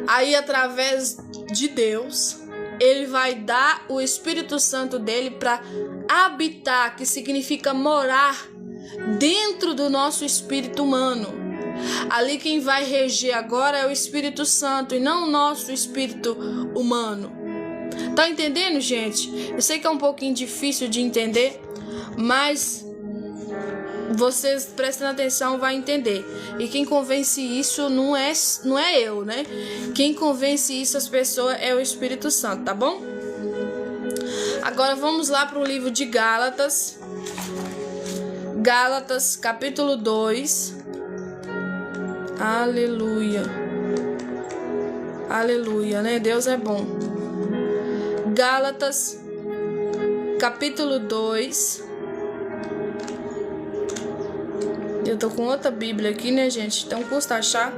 Aí, através de Deus, Ele vai dar o Espírito Santo dele para habitar, que significa morar dentro do nosso espírito humano. Ali quem vai reger agora é o Espírito Santo e não o nosso espírito humano. Tá entendendo, gente? Eu sei que é um pouquinho difícil de entender, mas vocês prestando atenção vai entender. E quem convence isso não é eu, né? Quem convence isso as pessoas é o Espírito Santo, tá bom? Agora vamos lá para o livro de Gálatas. Gálatas, capítulo 2. Aleluia. Aleluia, né? Deus é bom. Gálatas, capítulo 2. Eu tô com outra Bíblia aqui, né, gente? Então custa achar.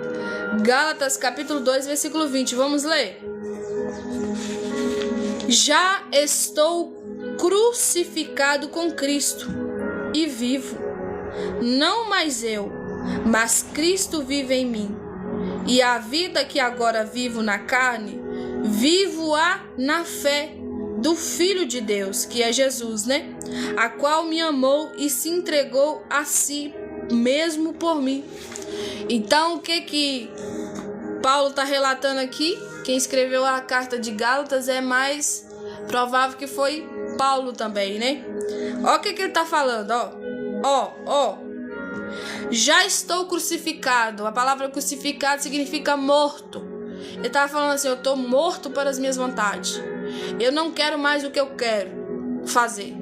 Gálatas, capítulo 2, versículo 20. Vamos ler. Já estou crucificado com Cristo e vivo. Não mais eu, mas Cristo vive em mim. E a vida que agora vivo na carne, vivo-a na fé do Filho de Deus, que é Jesus, né? A qual me amou e se entregou a si mesmo por mim. Então, o que Paulo está relatando aqui? Quem escreveu a carta de Gálatas é mais provável que foi Paulo também, né? Ó o que ele está falando, ó. Já estou crucificado. A palavra crucificado significa morto. Ele estava falando assim, eu estou morto para as minhas vontades. Eu não quero mais o que eu quero fazer.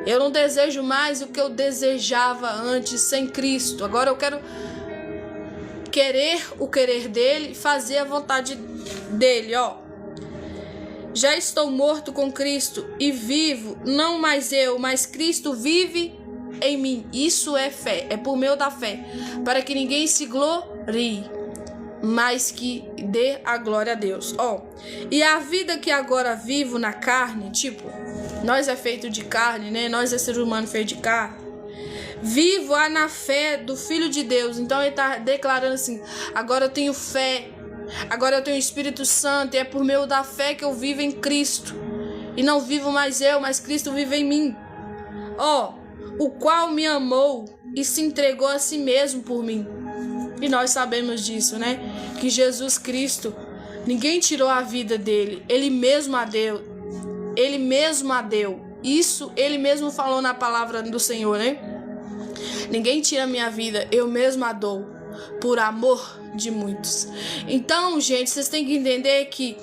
Eu não desejo mais o que eu desejava antes sem Cristo. Agora eu quero querer o querer dele, fazer a vontade dele, ó. Já estou morto com Cristo e vivo, não mais eu, mas Cristo vive em mim. Isso é fé, é por meio da fé, para que ninguém se glorie, mas que dê a glória a Deus. Ó, e a vida que agora vivo na carne, tipo, nós é feito de carne, né? Nós é ser humano feito de carne. Vivo na fé do Filho de Deus. Então ele está declarando assim: agora eu tenho fé, agora eu tenho o Espírito Santo, e é por meio da fé que eu vivo em Cristo. E não vivo mais eu, mas Cristo vive em mim. Ó, o qual me amou e se entregou a si mesmo por mim. E nós sabemos disso, né? Que Jesus Cristo, ninguém tirou a vida dele, ele mesmo a deu. Ele mesmo a deu. Isso ele mesmo falou na palavra do Senhor, né? Ninguém tira a minha vida, eu mesmo a dou, por amor de muitos. Então, gente, vocês têm que entender que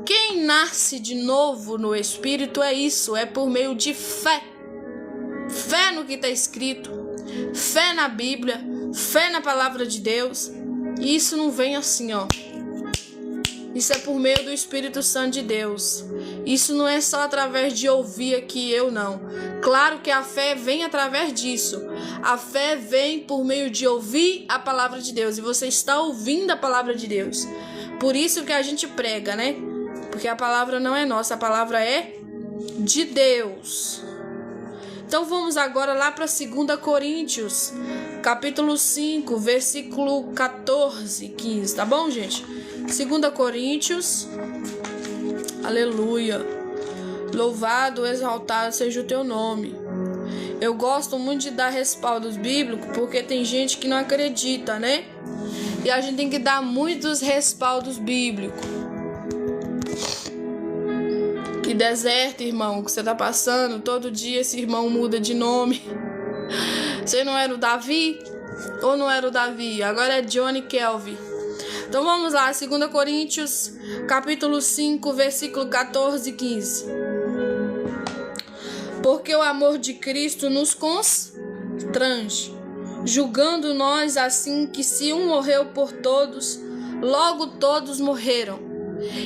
quem nasce de novo no Espírito é isso, é por meio de fé. Fé no que está escrito, fé na Bíblia, fé na palavra de Deus. E isso não vem assim, ó. Isso é por meio do Espírito Santo de Deus. Isso não é só através de ouvir aqui, não. Claro que a fé vem através disso. A fé vem por meio de ouvir a palavra de Deus. E você está ouvindo a palavra de Deus. Por isso que a gente prega, né? Porque a palavra não é nossa, a palavra é de Deus. Então vamos agora lá para 2 Coríntios, capítulo 5, versículo 14 e 15, tá bom, gente? 2 Coríntios, aleluia, louvado, exaltado seja o teu nome. Eu gosto muito de dar respaldos bíblicos, porque tem gente que não acredita, né? E a gente tem que dar muitos respaldos bíblicos. Que deserto, irmão, que você tá passando. Todo dia esse irmão muda de nome. Você não era o Davi? Ou não era o Davi? Agora é Johnny Kelvin. Então vamos lá, 2 Coríntios, capítulo 5, versículo 14 e 15. Porque o amor de Cristo nos constrange, julgando nós assim que se um morreu por todos, logo todos morreram.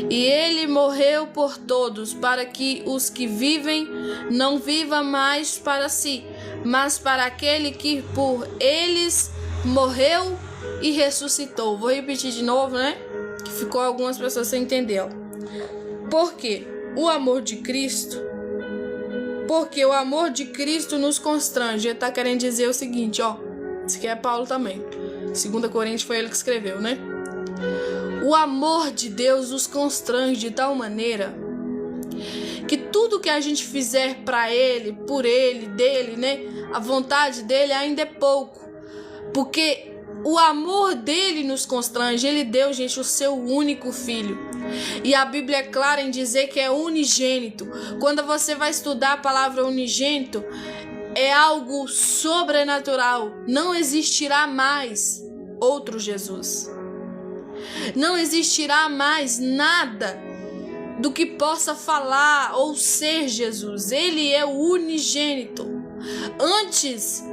E ele morreu por todos, para que os que vivem não vivam mais para si, mas para aquele que por eles morreu e ressuscitou. Vou repetir de novo, né? Que ficou algumas pessoas sem entender. Porque o amor de Cristo nos constrange. Ele está querendo dizer o seguinte, ó. Isso aqui é Paulo também. 2 Coríntios foi ele que escreveu, né? O amor de Deus nos constrange de tal maneira que tudo que a gente fizer para ele, por ele, dele, né? A vontade dele ainda é pouco. Porque o amor dele nos constrange. Ele deu, gente, o seu único filho. E a Bíblia é clara em dizer que é unigênito. Quando você vai estudar a palavra unigênito, é algo sobrenatural. Não existirá mais outro Jesus. Não existirá mais nada do que possa falar ou ser Jesus. Ele é o unigênito. Antes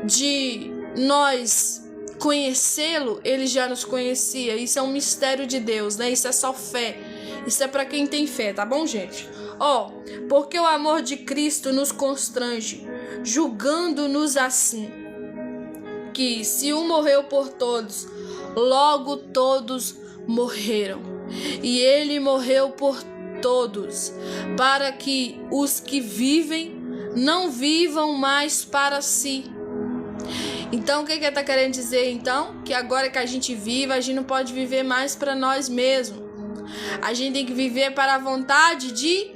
de nós conhecê-lo, ele já nos conhecia. Isso é um mistério de Deus, né? Isso é só fé. Isso é para quem tem fé, tá bom, gente? Ó, porque o amor de Cristo nos constrange, julgando-nos assim, que se um morreu por todos, logo todos morreram. E ele morreu por todos, para que os que vivem não vivam mais para si. Então, o que ele está querendo dizer, então? Que agora que a gente vive, a gente não pode viver mais para nós mesmos. A gente tem que viver para a vontade de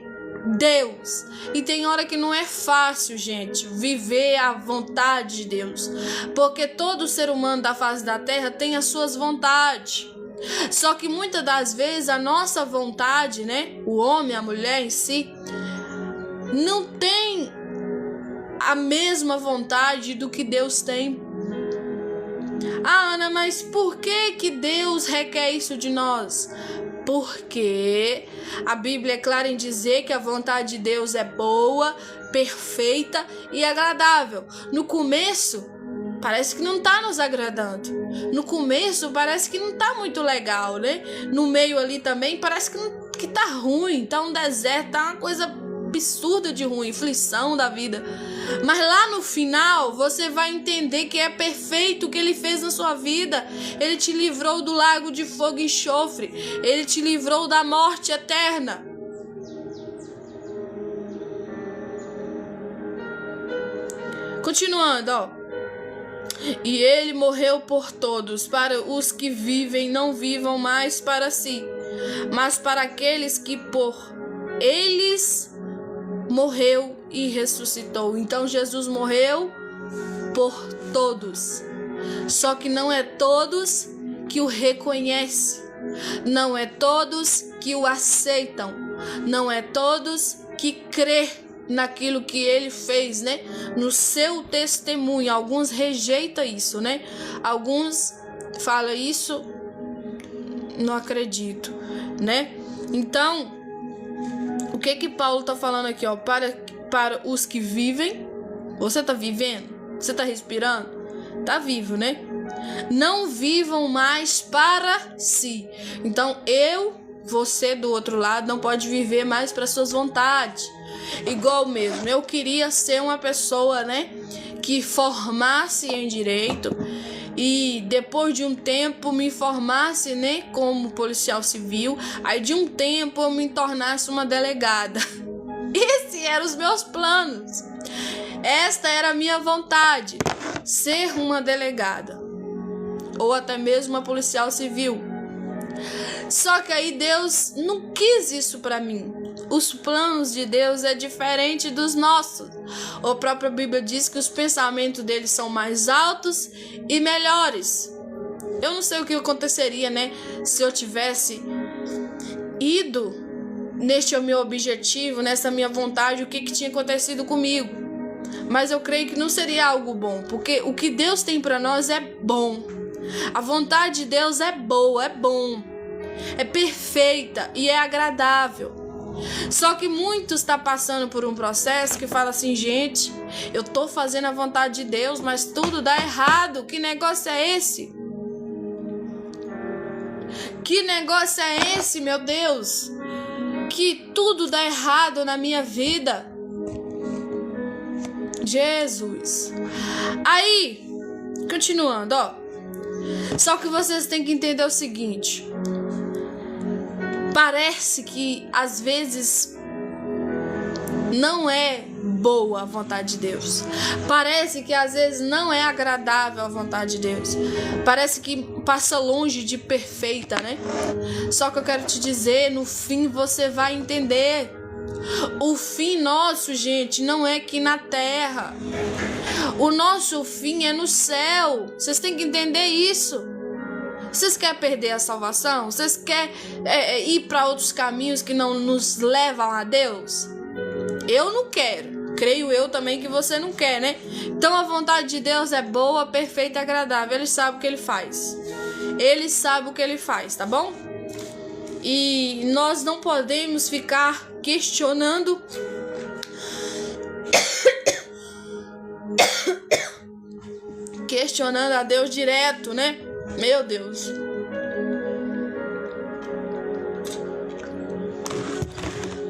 Deus. E tem hora que não é fácil, gente, viver a vontade de Deus. Porque todo ser humano da face da terra tem as suas vontades. Só que muitas das vezes a nossa vontade, né? O homem, a mulher em si, não tem a mesma vontade do que Deus tem. Ah, Ana, mas por que Deus requer isso de nós? Porque a Bíblia é clara em dizer que a vontade de Deus é boa, perfeita e agradável. No começo, parece que não tá nos agradando. No começo, parece que não tá muito legal, né? No meio ali também, parece que tá ruim, tá um deserto, tá uma coisa absurda de ruim, aflição da vida. Mas lá no final, você vai entender que é perfeito o que ele fez na sua vida. Ele te livrou do lago de fogo e enxofre. Ele te livrou da morte eterna. Continuando, ó. E ele morreu por todos, para os que vivem não vivam mais para si, mas para aqueles que por eles morreu e ressuscitou. Então Jesus morreu por todos. Só que não é todos que o reconhecem. Não é todos que o aceitam. Não é todos que crê naquilo que ele fez, né? No seu testemunho. Alguns rejeitam isso, né? Alguns falam isso, não acredito, né? Então, o que Paulo tá falando aqui, ó? Para os que vivem. Você tá vivendo? Você tá respirando? Tá vivo, né? Não vivam mais para si. Então, você do outro lado não pode viver mais para suas vontades. Igual mesmo, eu queria ser uma pessoa, né, que formasse em direito e depois de um tempo me formasse, né, como policial civil. Aí de um tempo eu me tornasse uma delegada. Esses eram os meus planos. Esta era a minha vontade, ser uma delegada ou até mesmo uma policial civil. Só que aí Deus não quis isso para mim. Os planos de Deus é diferente dos nossos. A própria Bíblia diz que os pensamentos dele são mais altos e melhores. Eu não sei o que aconteceria, né, se eu tivesse ido neste meu objetivo, nessa minha vontade, o que tinha acontecido comigo. Mas eu creio que não seria algo bom, porque o que Deus tem para nós é bom. A vontade de Deus é boa, é bom, é perfeita e é agradável. Só que muitos estão passando por um processo que fala assim: gente, eu tô fazendo a vontade de Deus, mas tudo dá errado. Que negócio é esse? Que negócio é esse, meu Deus? Que tudo dá errado na minha vida. Jesus. Aí, continuando, ó. Só que vocês têm que entender o seguinte. Parece que às vezes não é boa a vontade de Deus. Parece que às vezes não é agradável a vontade de Deus. Parece que passa longe de perfeita, né? Só que eu quero te dizer, no fim você vai entender. O fim nosso, gente, não é aqui na terra. O nosso fim é no céu. Vocês têm que entender isso. Vocês querem perder a salvação? Vocês querem ir para outros caminhos que não nos levam a Deus? Eu não quero. Creio eu também que você não quer, né? Então a vontade de Deus é boa, perfeita e agradável. Ele sabe o que ele faz. Ele sabe o que ele faz, tá bom? E nós não podemos ficar questionando a Deus direto, né? Meu Deus.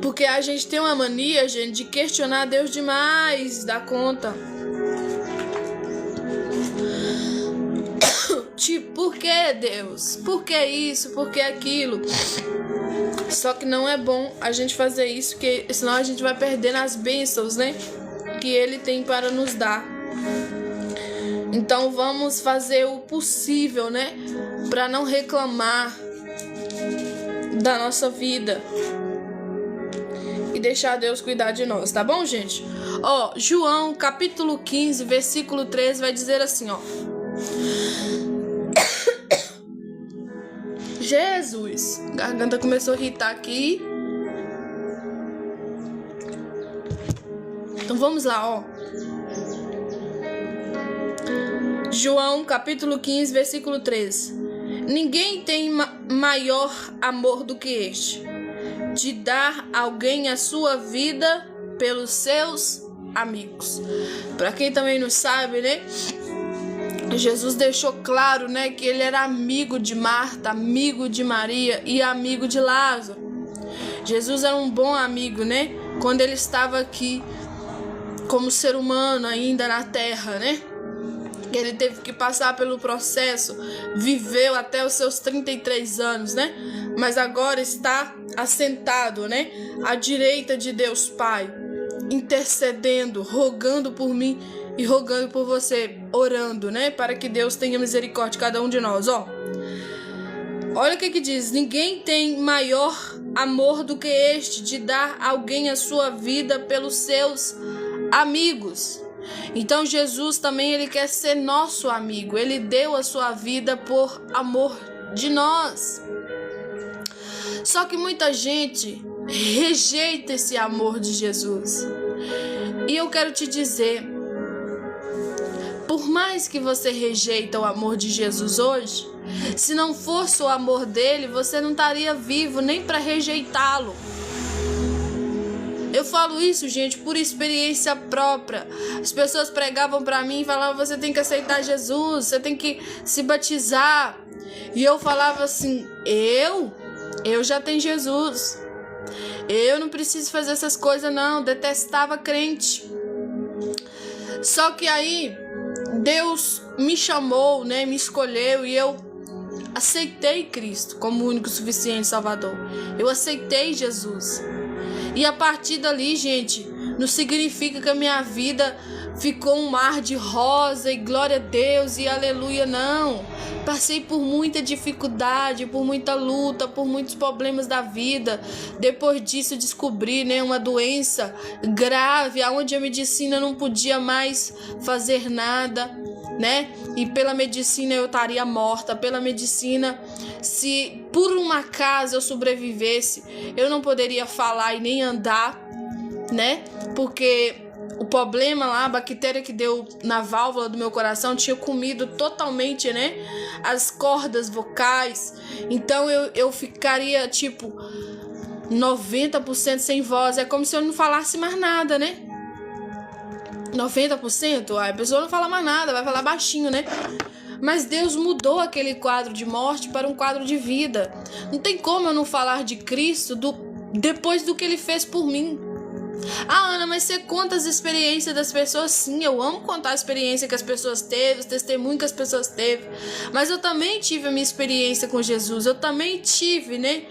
Porque a gente tem uma mania, gente, de questionar a Deus demais da conta. Tipo, por que Deus? Por que isso? Por que aquilo? Só que não é bom a gente fazer isso, porque senão a gente vai perdendo as bênçãos, né? Que Ele tem para nos dar. Então vamos fazer o possível, né? Para não reclamar da nossa vida. E deixar Deus cuidar de nós, tá bom, gente? Ó, João, capítulo 15, versículo 13, vai dizer assim, ó. Jesus, a garganta começou a irritar aqui. Então vamos lá, ó. João, capítulo 15, versículo 13. Ninguém tem maior amor do que este, de dar alguém a sua vida pelos seus amigos. Para quem também não sabe, né? Jesus deixou claro, né, que ele era amigo de Marta, amigo de Maria e amigo de Lázaro. Jesus era um bom amigo, né? Quando ele estava aqui como ser humano ainda na terra, né? Ele teve que passar pelo processo, viveu até os seus 33 anos, né? Mas agora está assentado, né? À direita de Deus Pai, intercedendo, rogando por mim e rogando por você, orando, né? Para que Deus tenha misericórdia de cada um de nós, ó. Olha o que diz: ninguém tem maior amor do que este, de dar alguém a sua vida pelos seus amigos. Então Jesus também, ele quer ser nosso amigo. Ele deu a sua vida por amor de nós. Só que muita gente rejeita esse amor de Jesus. E eu quero te dizer, por mais que você rejeita o amor de Jesus hoje, se não fosse o amor dele, você não estaria vivo nem para rejeitá-lo. Eu falo isso, gente, por experiência própria. As pessoas pregavam para mim e falavam: você tem que aceitar Jesus, você tem que se batizar. E eu falava assim: eu já tenho Jesus. Eu não preciso fazer essas coisas não, detestava crente. Só que aí Deus me chamou, né, me escolheu e eu aceitei Cristo como o único suficiente Salvador. Eu aceitei Jesus. E a partir dali, gente, não significa que a minha vida ficou um mar de rosa e glória a Deus e aleluia, não. Passei por muita dificuldade, por muita luta, por muitos problemas da vida. Depois disso descobri, né, uma doença grave, onde a medicina não podia mais fazer nada, né? E pela medicina eu estaria morta. Pela medicina, se por um acaso eu sobrevivesse, eu não poderia falar e nem andar, né? Porque o problema lá, a bactéria que deu na válvula do meu coração tinha comido totalmente, né, as cordas vocais. Então eu ficaria tipo 90% sem voz. É como se eu não falasse mais nada, né? 90%, a pessoa não fala mais nada, vai falar baixinho, né? Mas Deus mudou aquele quadro de morte para um quadro de vida. Não tem como eu não falar de Cristo depois do que ele fez por mim. Ah, Ana, mas você conta as experiências das pessoas? Sim, eu amo contar a experiência que as pessoas teve, os testemunhos que as pessoas teve. Mas eu também tive a minha experiência com Jesus. Eu também tive, né,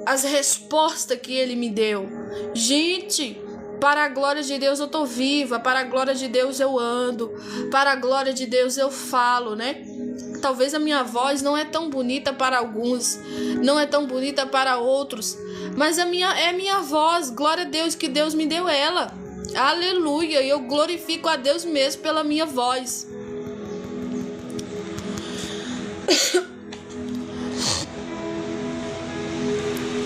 as respostas que ele me deu. Gente, para a glória de Deus eu tô viva, para a glória de Deus eu ando, para a glória de Deus eu falo, né? Talvez a minha voz não é tão bonita para alguns, não é tão bonita para outros, mas é minha voz, glória a Deus que Deus me deu ela. Aleluia, eu glorifico a Deus mesmo pela minha voz.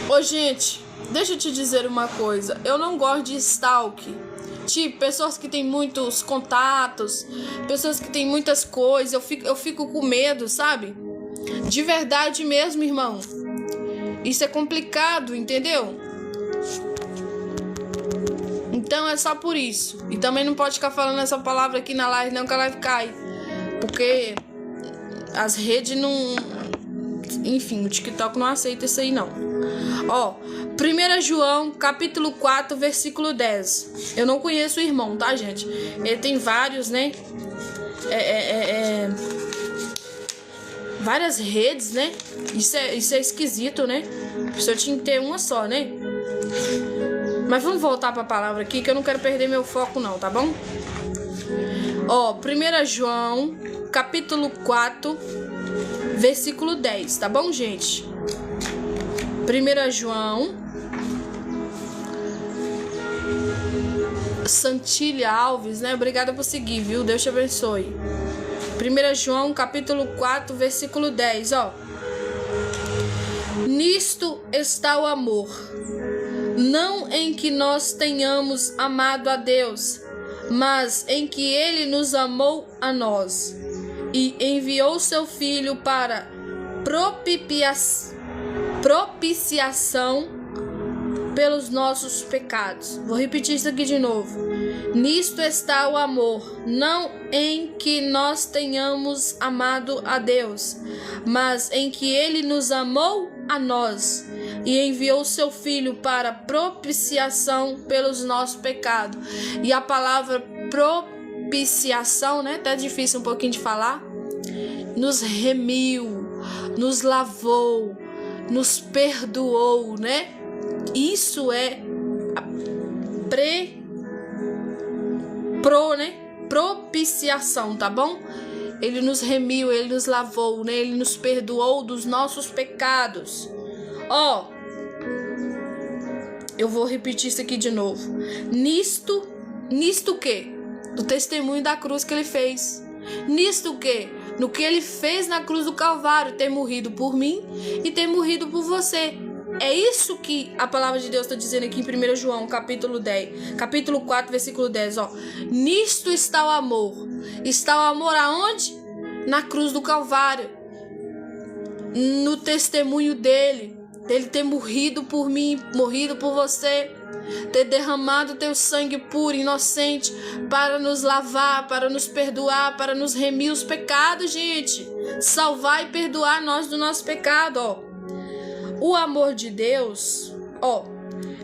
Ô, gente, deixa eu te dizer uma coisa. Eu não gosto de stalk. Tipo, pessoas que têm muitos contatos, pessoas que têm muitas coisas. Eu fico com medo, sabe? De verdade mesmo, irmão. Isso é complicado, entendeu? Então é só por isso. E também não pode ficar falando essa palavra aqui na live, não, que ela vai ficar. Porque as redes não... Enfim, o TikTok não aceita isso aí, não. Ó, 1 João, capítulo 4, versículo 10. Eu não conheço o irmão, tá, gente? Ele tem vários, né? Várias redes, né? Isso é esquisito, né? Se eu tinha que ter uma só, né? Mas vamos voltar pra palavra aqui, que eu não quero perder meu foco, não, tá bom? Ó, 1 João, capítulo 4, versículo 10, tá bom, gente? 1 João, Santília Alves, né? Obrigada por seguir, viu? Deus te abençoe. 1 João, capítulo 4, versículo 10, ó. Nisto está o amor, não em que nós tenhamos amado a Deus, mas em que Ele nos amou a nós e enviou seu Filho para propiciação pelos nossos pecados. Vou repetir isso aqui de novo. Nisto está o amor, não em que nós tenhamos amado a Deus, mas em que Ele nos amou a nós e enviou seu Filho para propiciação pelos nossos pecados. E a palavra propiciação, né? Tá difícil um pouquinho de falar. Nos remiu, nos lavou, nos perdoou, né? Isso é propiciação, tá bom? Ele nos remiu, ele nos lavou, né? Ele nos perdoou dos nossos pecados. Ó, eu vou repetir isso aqui de novo. Nisto o quê? Do testemunho da cruz que ele fez. Nisto o quê? No que ele fez na cruz do Calvário, ter morrido por mim e ter morrido por você. É isso que a palavra de Deus está dizendo aqui em 1 João, capítulo 4, versículo 10. Ó. Nisto está o amor. Está o amor aonde? Na cruz do Calvário. No testemunho dele. Dele ter morrido por mim, morrido por você. Ter derramado teu sangue puro, inocente, para nos lavar, para nos perdoar, para nos remir os pecados, gente. Salvar e perdoar nós do nosso pecado, ó. O amor de Deus, ó,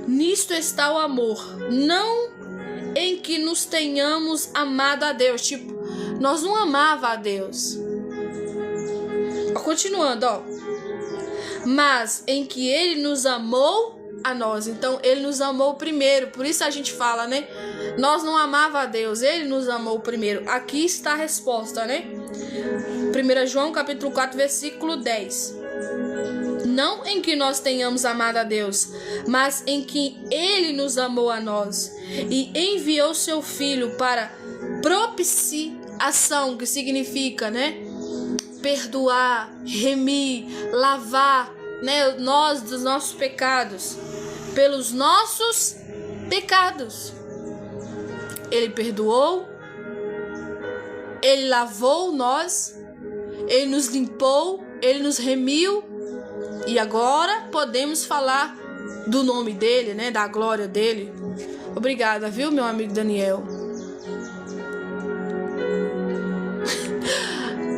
nisto está o amor, não em que nos tenhamos amado a Deus, tipo, nós não amava a Deus. Ó, continuando, ó, mas em que Ele nos amou a nós. Então, Ele nos amou primeiro, por isso a gente fala, né? Nós não amava a Deus, Ele nos amou primeiro. Aqui está a resposta, né? 1 João, capítulo 4, versículo 10. Não em que nós tenhamos amado a Deus, mas em que Ele nos amou a nós e enviou seu Filho para propiciação, que significa, né? Perdoar, remir, lavar, né? Nós dos nossos pecados, pelos nossos pecados. Ele perdoou, Ele lavou nós, Ele nos limpou, Ele nos remiu. E agora podemos falar do nome dele, né? Da glória dele. Obrigada, viu, meu amigo Daniel?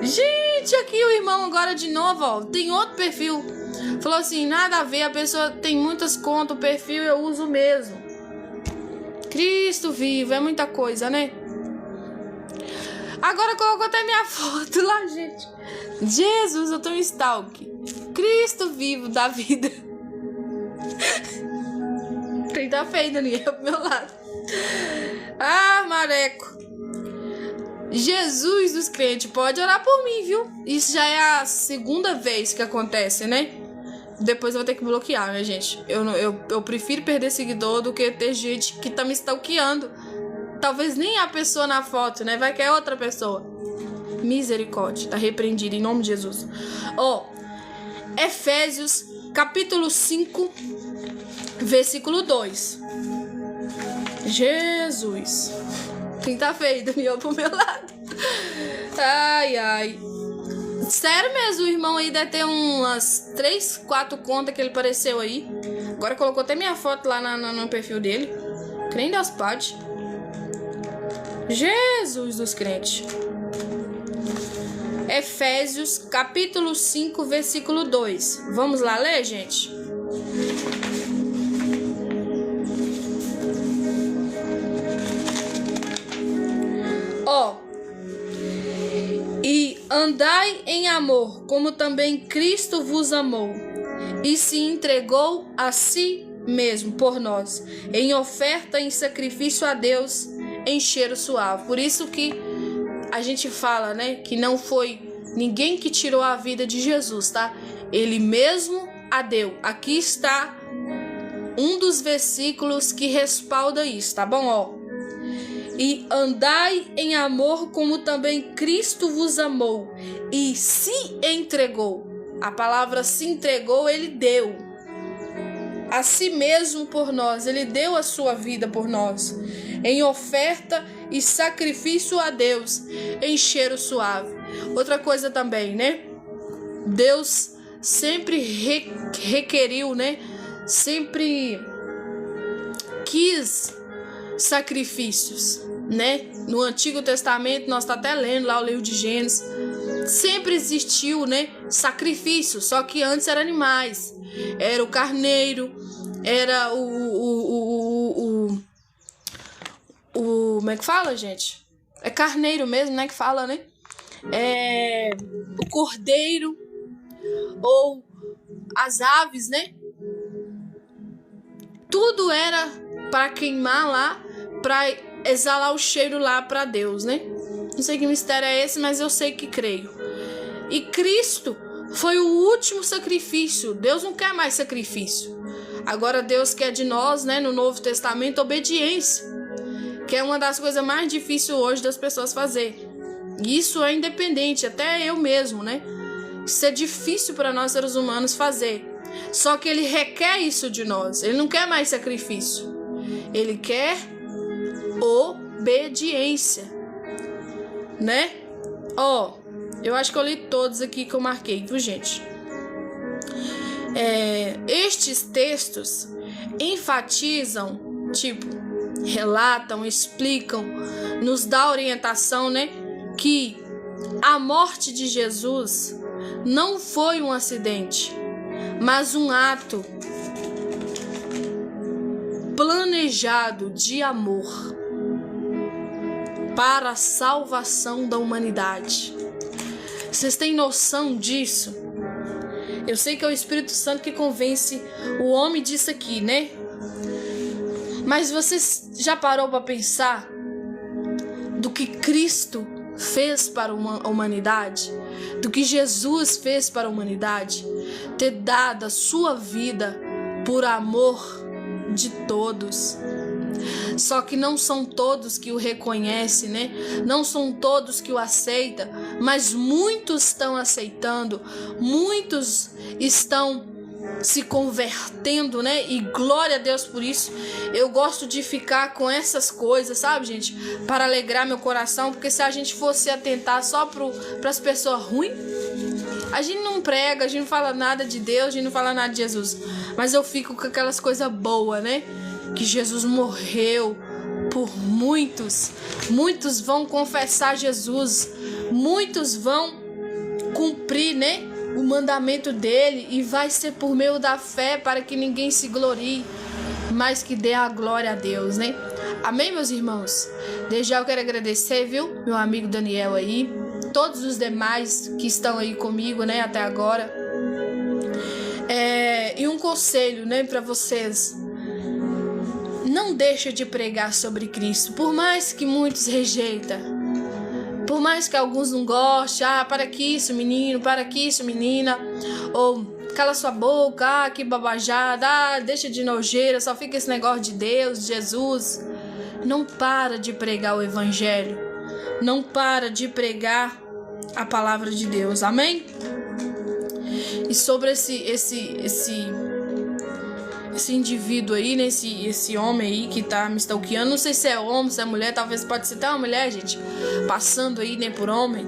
Gente, aqui o irmão agora de novo, ó. Tem outro perfil. Falou assim, nada a ver, a pessoa tem muitas contas, o perfil eu uso mesmo. Cristo vivo, é muita coisa, né? Agora colocou até minha foto lá, gente. Jesus, eu tô em stalk. Cristo vivo da vida. Tem tá feio, Daniel, pro meu lado. Ah, mareco. Jesus dos crentes, pode orar por mim, viu? Isso já é a segunda vez que acontece, né? Depois eu vou ter que bloquear, né, gente? Eu prefiro perder seguidor do que ter gente que tá me stalkeando. Talvez nem a pessoa na foto, né? Vai que é outra pessoa. Misericórdia, tá repreendido em nome de Jesus. Ó, Efésios, capítulo 5, versículo 2. Jesus. Quem tá feio, Daniel, pro meu lado. Ai, ai. Sério mesmo, o irmão aí deve ter umas 3, 4 contas que ele apareceu aí. Agora colocou até minha foto lá no perfil dele. Crê em Deus, pode. Jesus dos crentes. Efésios, capítulo 5, versículo 2. Vamos lá ler, gente? Ó. E andai em amor, como também Cristo vos amou, e se entregou a si mesmo por nós, em oferta em sacrifício a Deus, em cheiro suave. Por isso que a gente fala, né, que não foi ninguém que tirou a vida de Jesus, tá? Ele mesmo a deu. Aqui está um dos versículos que respalda isso, tá bom? Ó. E andai em amor como também Cristo vos amou e se entregou. A palavra se entregou, ele deu a si mesmo por nós. Ele deu a sua vida por nós, em oferta e sacrifício a Deus, em cheiro suave. Outra coisa também, né? Deus sempre requeriu, né? Sempre quis sacrifícios, né? No Antigo Testamento, nós tá até lendo lá o livro de Gênesis, sempre existiu, né, sacrifício, só que antes eram animais. Era o carneiro, era como é que fala, gente? É carneiro mesmo, né, que fala, né? É o cordeiro ou as aves, né? Tudo era para queimar lá, para exalar o cheiro lá para Deus, né? Não sei que mistério é esse, mas eu sei que creio. E Cristo foi o último sacrifício. Deus não quer mais sacrifício. Agora Deus quer de nós, né, no Novo Testamento, obediência, que é uma das coisas mais difíceis hoje das pessoas fazer. Isso é independente, até eu mesmo, né? Isso é difícil para nós seres humanos fazer. Só que ele requer isso de nós. Ele não quer mais sacrifício. Ele quer obediência, né? Ó, eu acho que eu li todos aqui que eu marquei, viu, gente? Estes textos enfatizam, tipo, relatam, explicam, nos dá orientação, né? Que a morte de Jesus não foi um acidente, mas um ato planejado de amor para a salvação da humanidade. Vocês têm noção disso? Eu sei que é o Espírito Santo que convence o homem disso aqui, né? Mas vocês já parou para pensar do que Cristo fez para a humanidade? Do que Jesus fez para a humanidade? Ter dado a sua vida por amor de todos. Só que não são todos que o reconhecem, né? Não são todos que o aceitam, mas muitos estão aceitando, muitos estão se convertendo, né? E glória a Deus por isso. Eu gosto de ficar com essas coisas, sabe, gente? Para alegrar meu coração, porque se a gente fosse atentar só para as pessoas ruins, a gente não prega, a gente não fala nada de Deus, a gente não fala nada de Jesus. Mas eu fico com aquelas coisas boas, né? Que Jesus morreu por muitos. Muitos vão confessar Jesus. Muitos vão cumprir, né, o mandamento dele. E vai ser por meio da fé, para que ninguém se glorie, mas que dê a glória a Deus, né? Amém, meus irmãos? Desde já eu quero agradecer, viu? Meu amigo Daniel aí. Todos os demais que estão aí comigo, né, até agora. E um conselho, né, para vocês. Não deixa de pregar sobre Cristo, por mais que muitos rejeitam, por mais que alguns não gostem, para que isso, menino, para que isso, menina, ou cala sua boca, que babajada, deixa de nojeira, só fica esse negócio de Deus, de Jesus. Não para de pregar o evangelho, não para de pregar a palavra de Deus, amém? E sobre esse indivíduo aí, né? Esse homem aí que tá me stalkeando. Não sei se é homem, se é mulher. Talvez pode ser até uma mulher, gente, passando aí, né, por homem.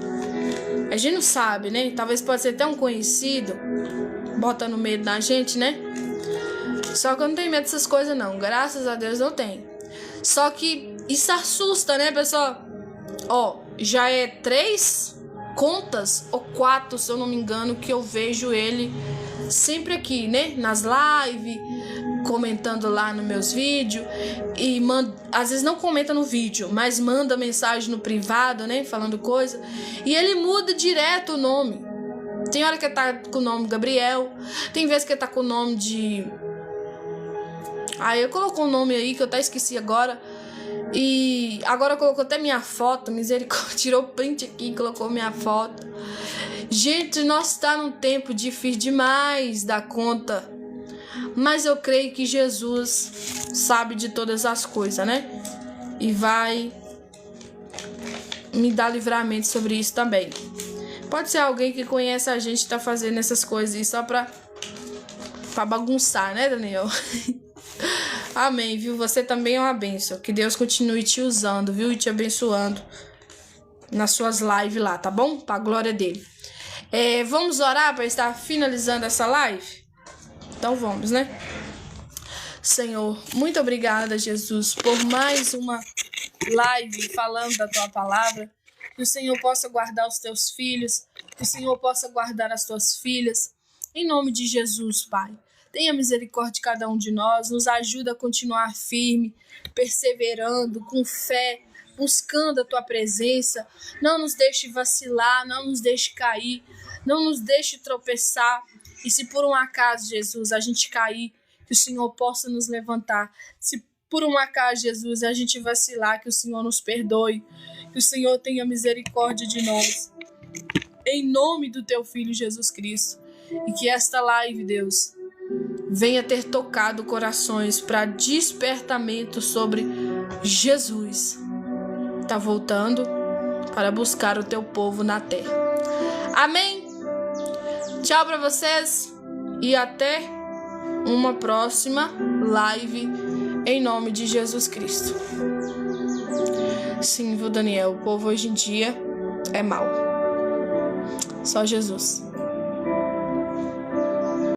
A gente não sabe, né? Talvez pode ser até um conhecido, botando medo na gente, né? Só que eu não tenho medo dessas coisas, não. Graças a Deus eu tenho. Só que isso assusta, né, pessoal? Ó, já é 3 contas ou 4, se eu não me engano, que eu vejo ele sempre aqui, né? Nas lives, comentando lá nos meus vídeos. E às vezes não comenta no vídeo, mas manda mensagem no privado, né? Falando coisa. E ele muda direto o nome. Tem hora que ele tá com o nome Gabriel. Tem vezes que ele tá com o nome de... eu colocou um nome aí que eu até esqueci agora. E agora colocou até minha foto. Misericórdia, tirou o print aqui e colocou minha foto. Gente, nós está num tempo difícil demais da conta. Mas eu creio que Jesus sabe de todas as coisas, né? E vai me dar livramento sobre isso também. Pode ser alguém que conhece a gente, tá fazendo essas coisas aí só pra bagunçar, né, Daniel? Amém, viu? Você também é uma bênção. Que Deus continue te usando, viu? E te abençoando nas suas lives lá, tá bom? Pra glória dele. Vamos orar para estar finalizando essa live? Então vamos, né? Senhor, muito obrigada, Jesus, por mais uma live falando da tua palavra. Que o Senhor possa guardar os teus filhos, que o Senhor possa guardar as tuas filhas. Em nome de Jesus, Pai. Tenha misericórdia de cada um de nós, nos ajuda a continuar firme, perseverando, com fé, buscando a tua presença. Não nos deixe vacilar, não nos deixe cair, não nos deixe tropeçar. E se por um acaso, Jesus, a gente cair, que o Senhor possa nos levantar. Se por um acaso, Jesus, a gente vacilar, que o Senhor nos perdoe, que o Senhor tenha misericórdia de nós. Em nome do teu Filho Jesus Cristo. E que esta live, Deus, venha ter tocado corações para despertamento sobre Jesus. Está voltando para buscar o teu povo na terra. Amém? Tchau para vocês e até uma próxima live em nome de Jesus Cristo. Sim, viu, Daniel? O povo hoje em dia é mau. Só Jesus.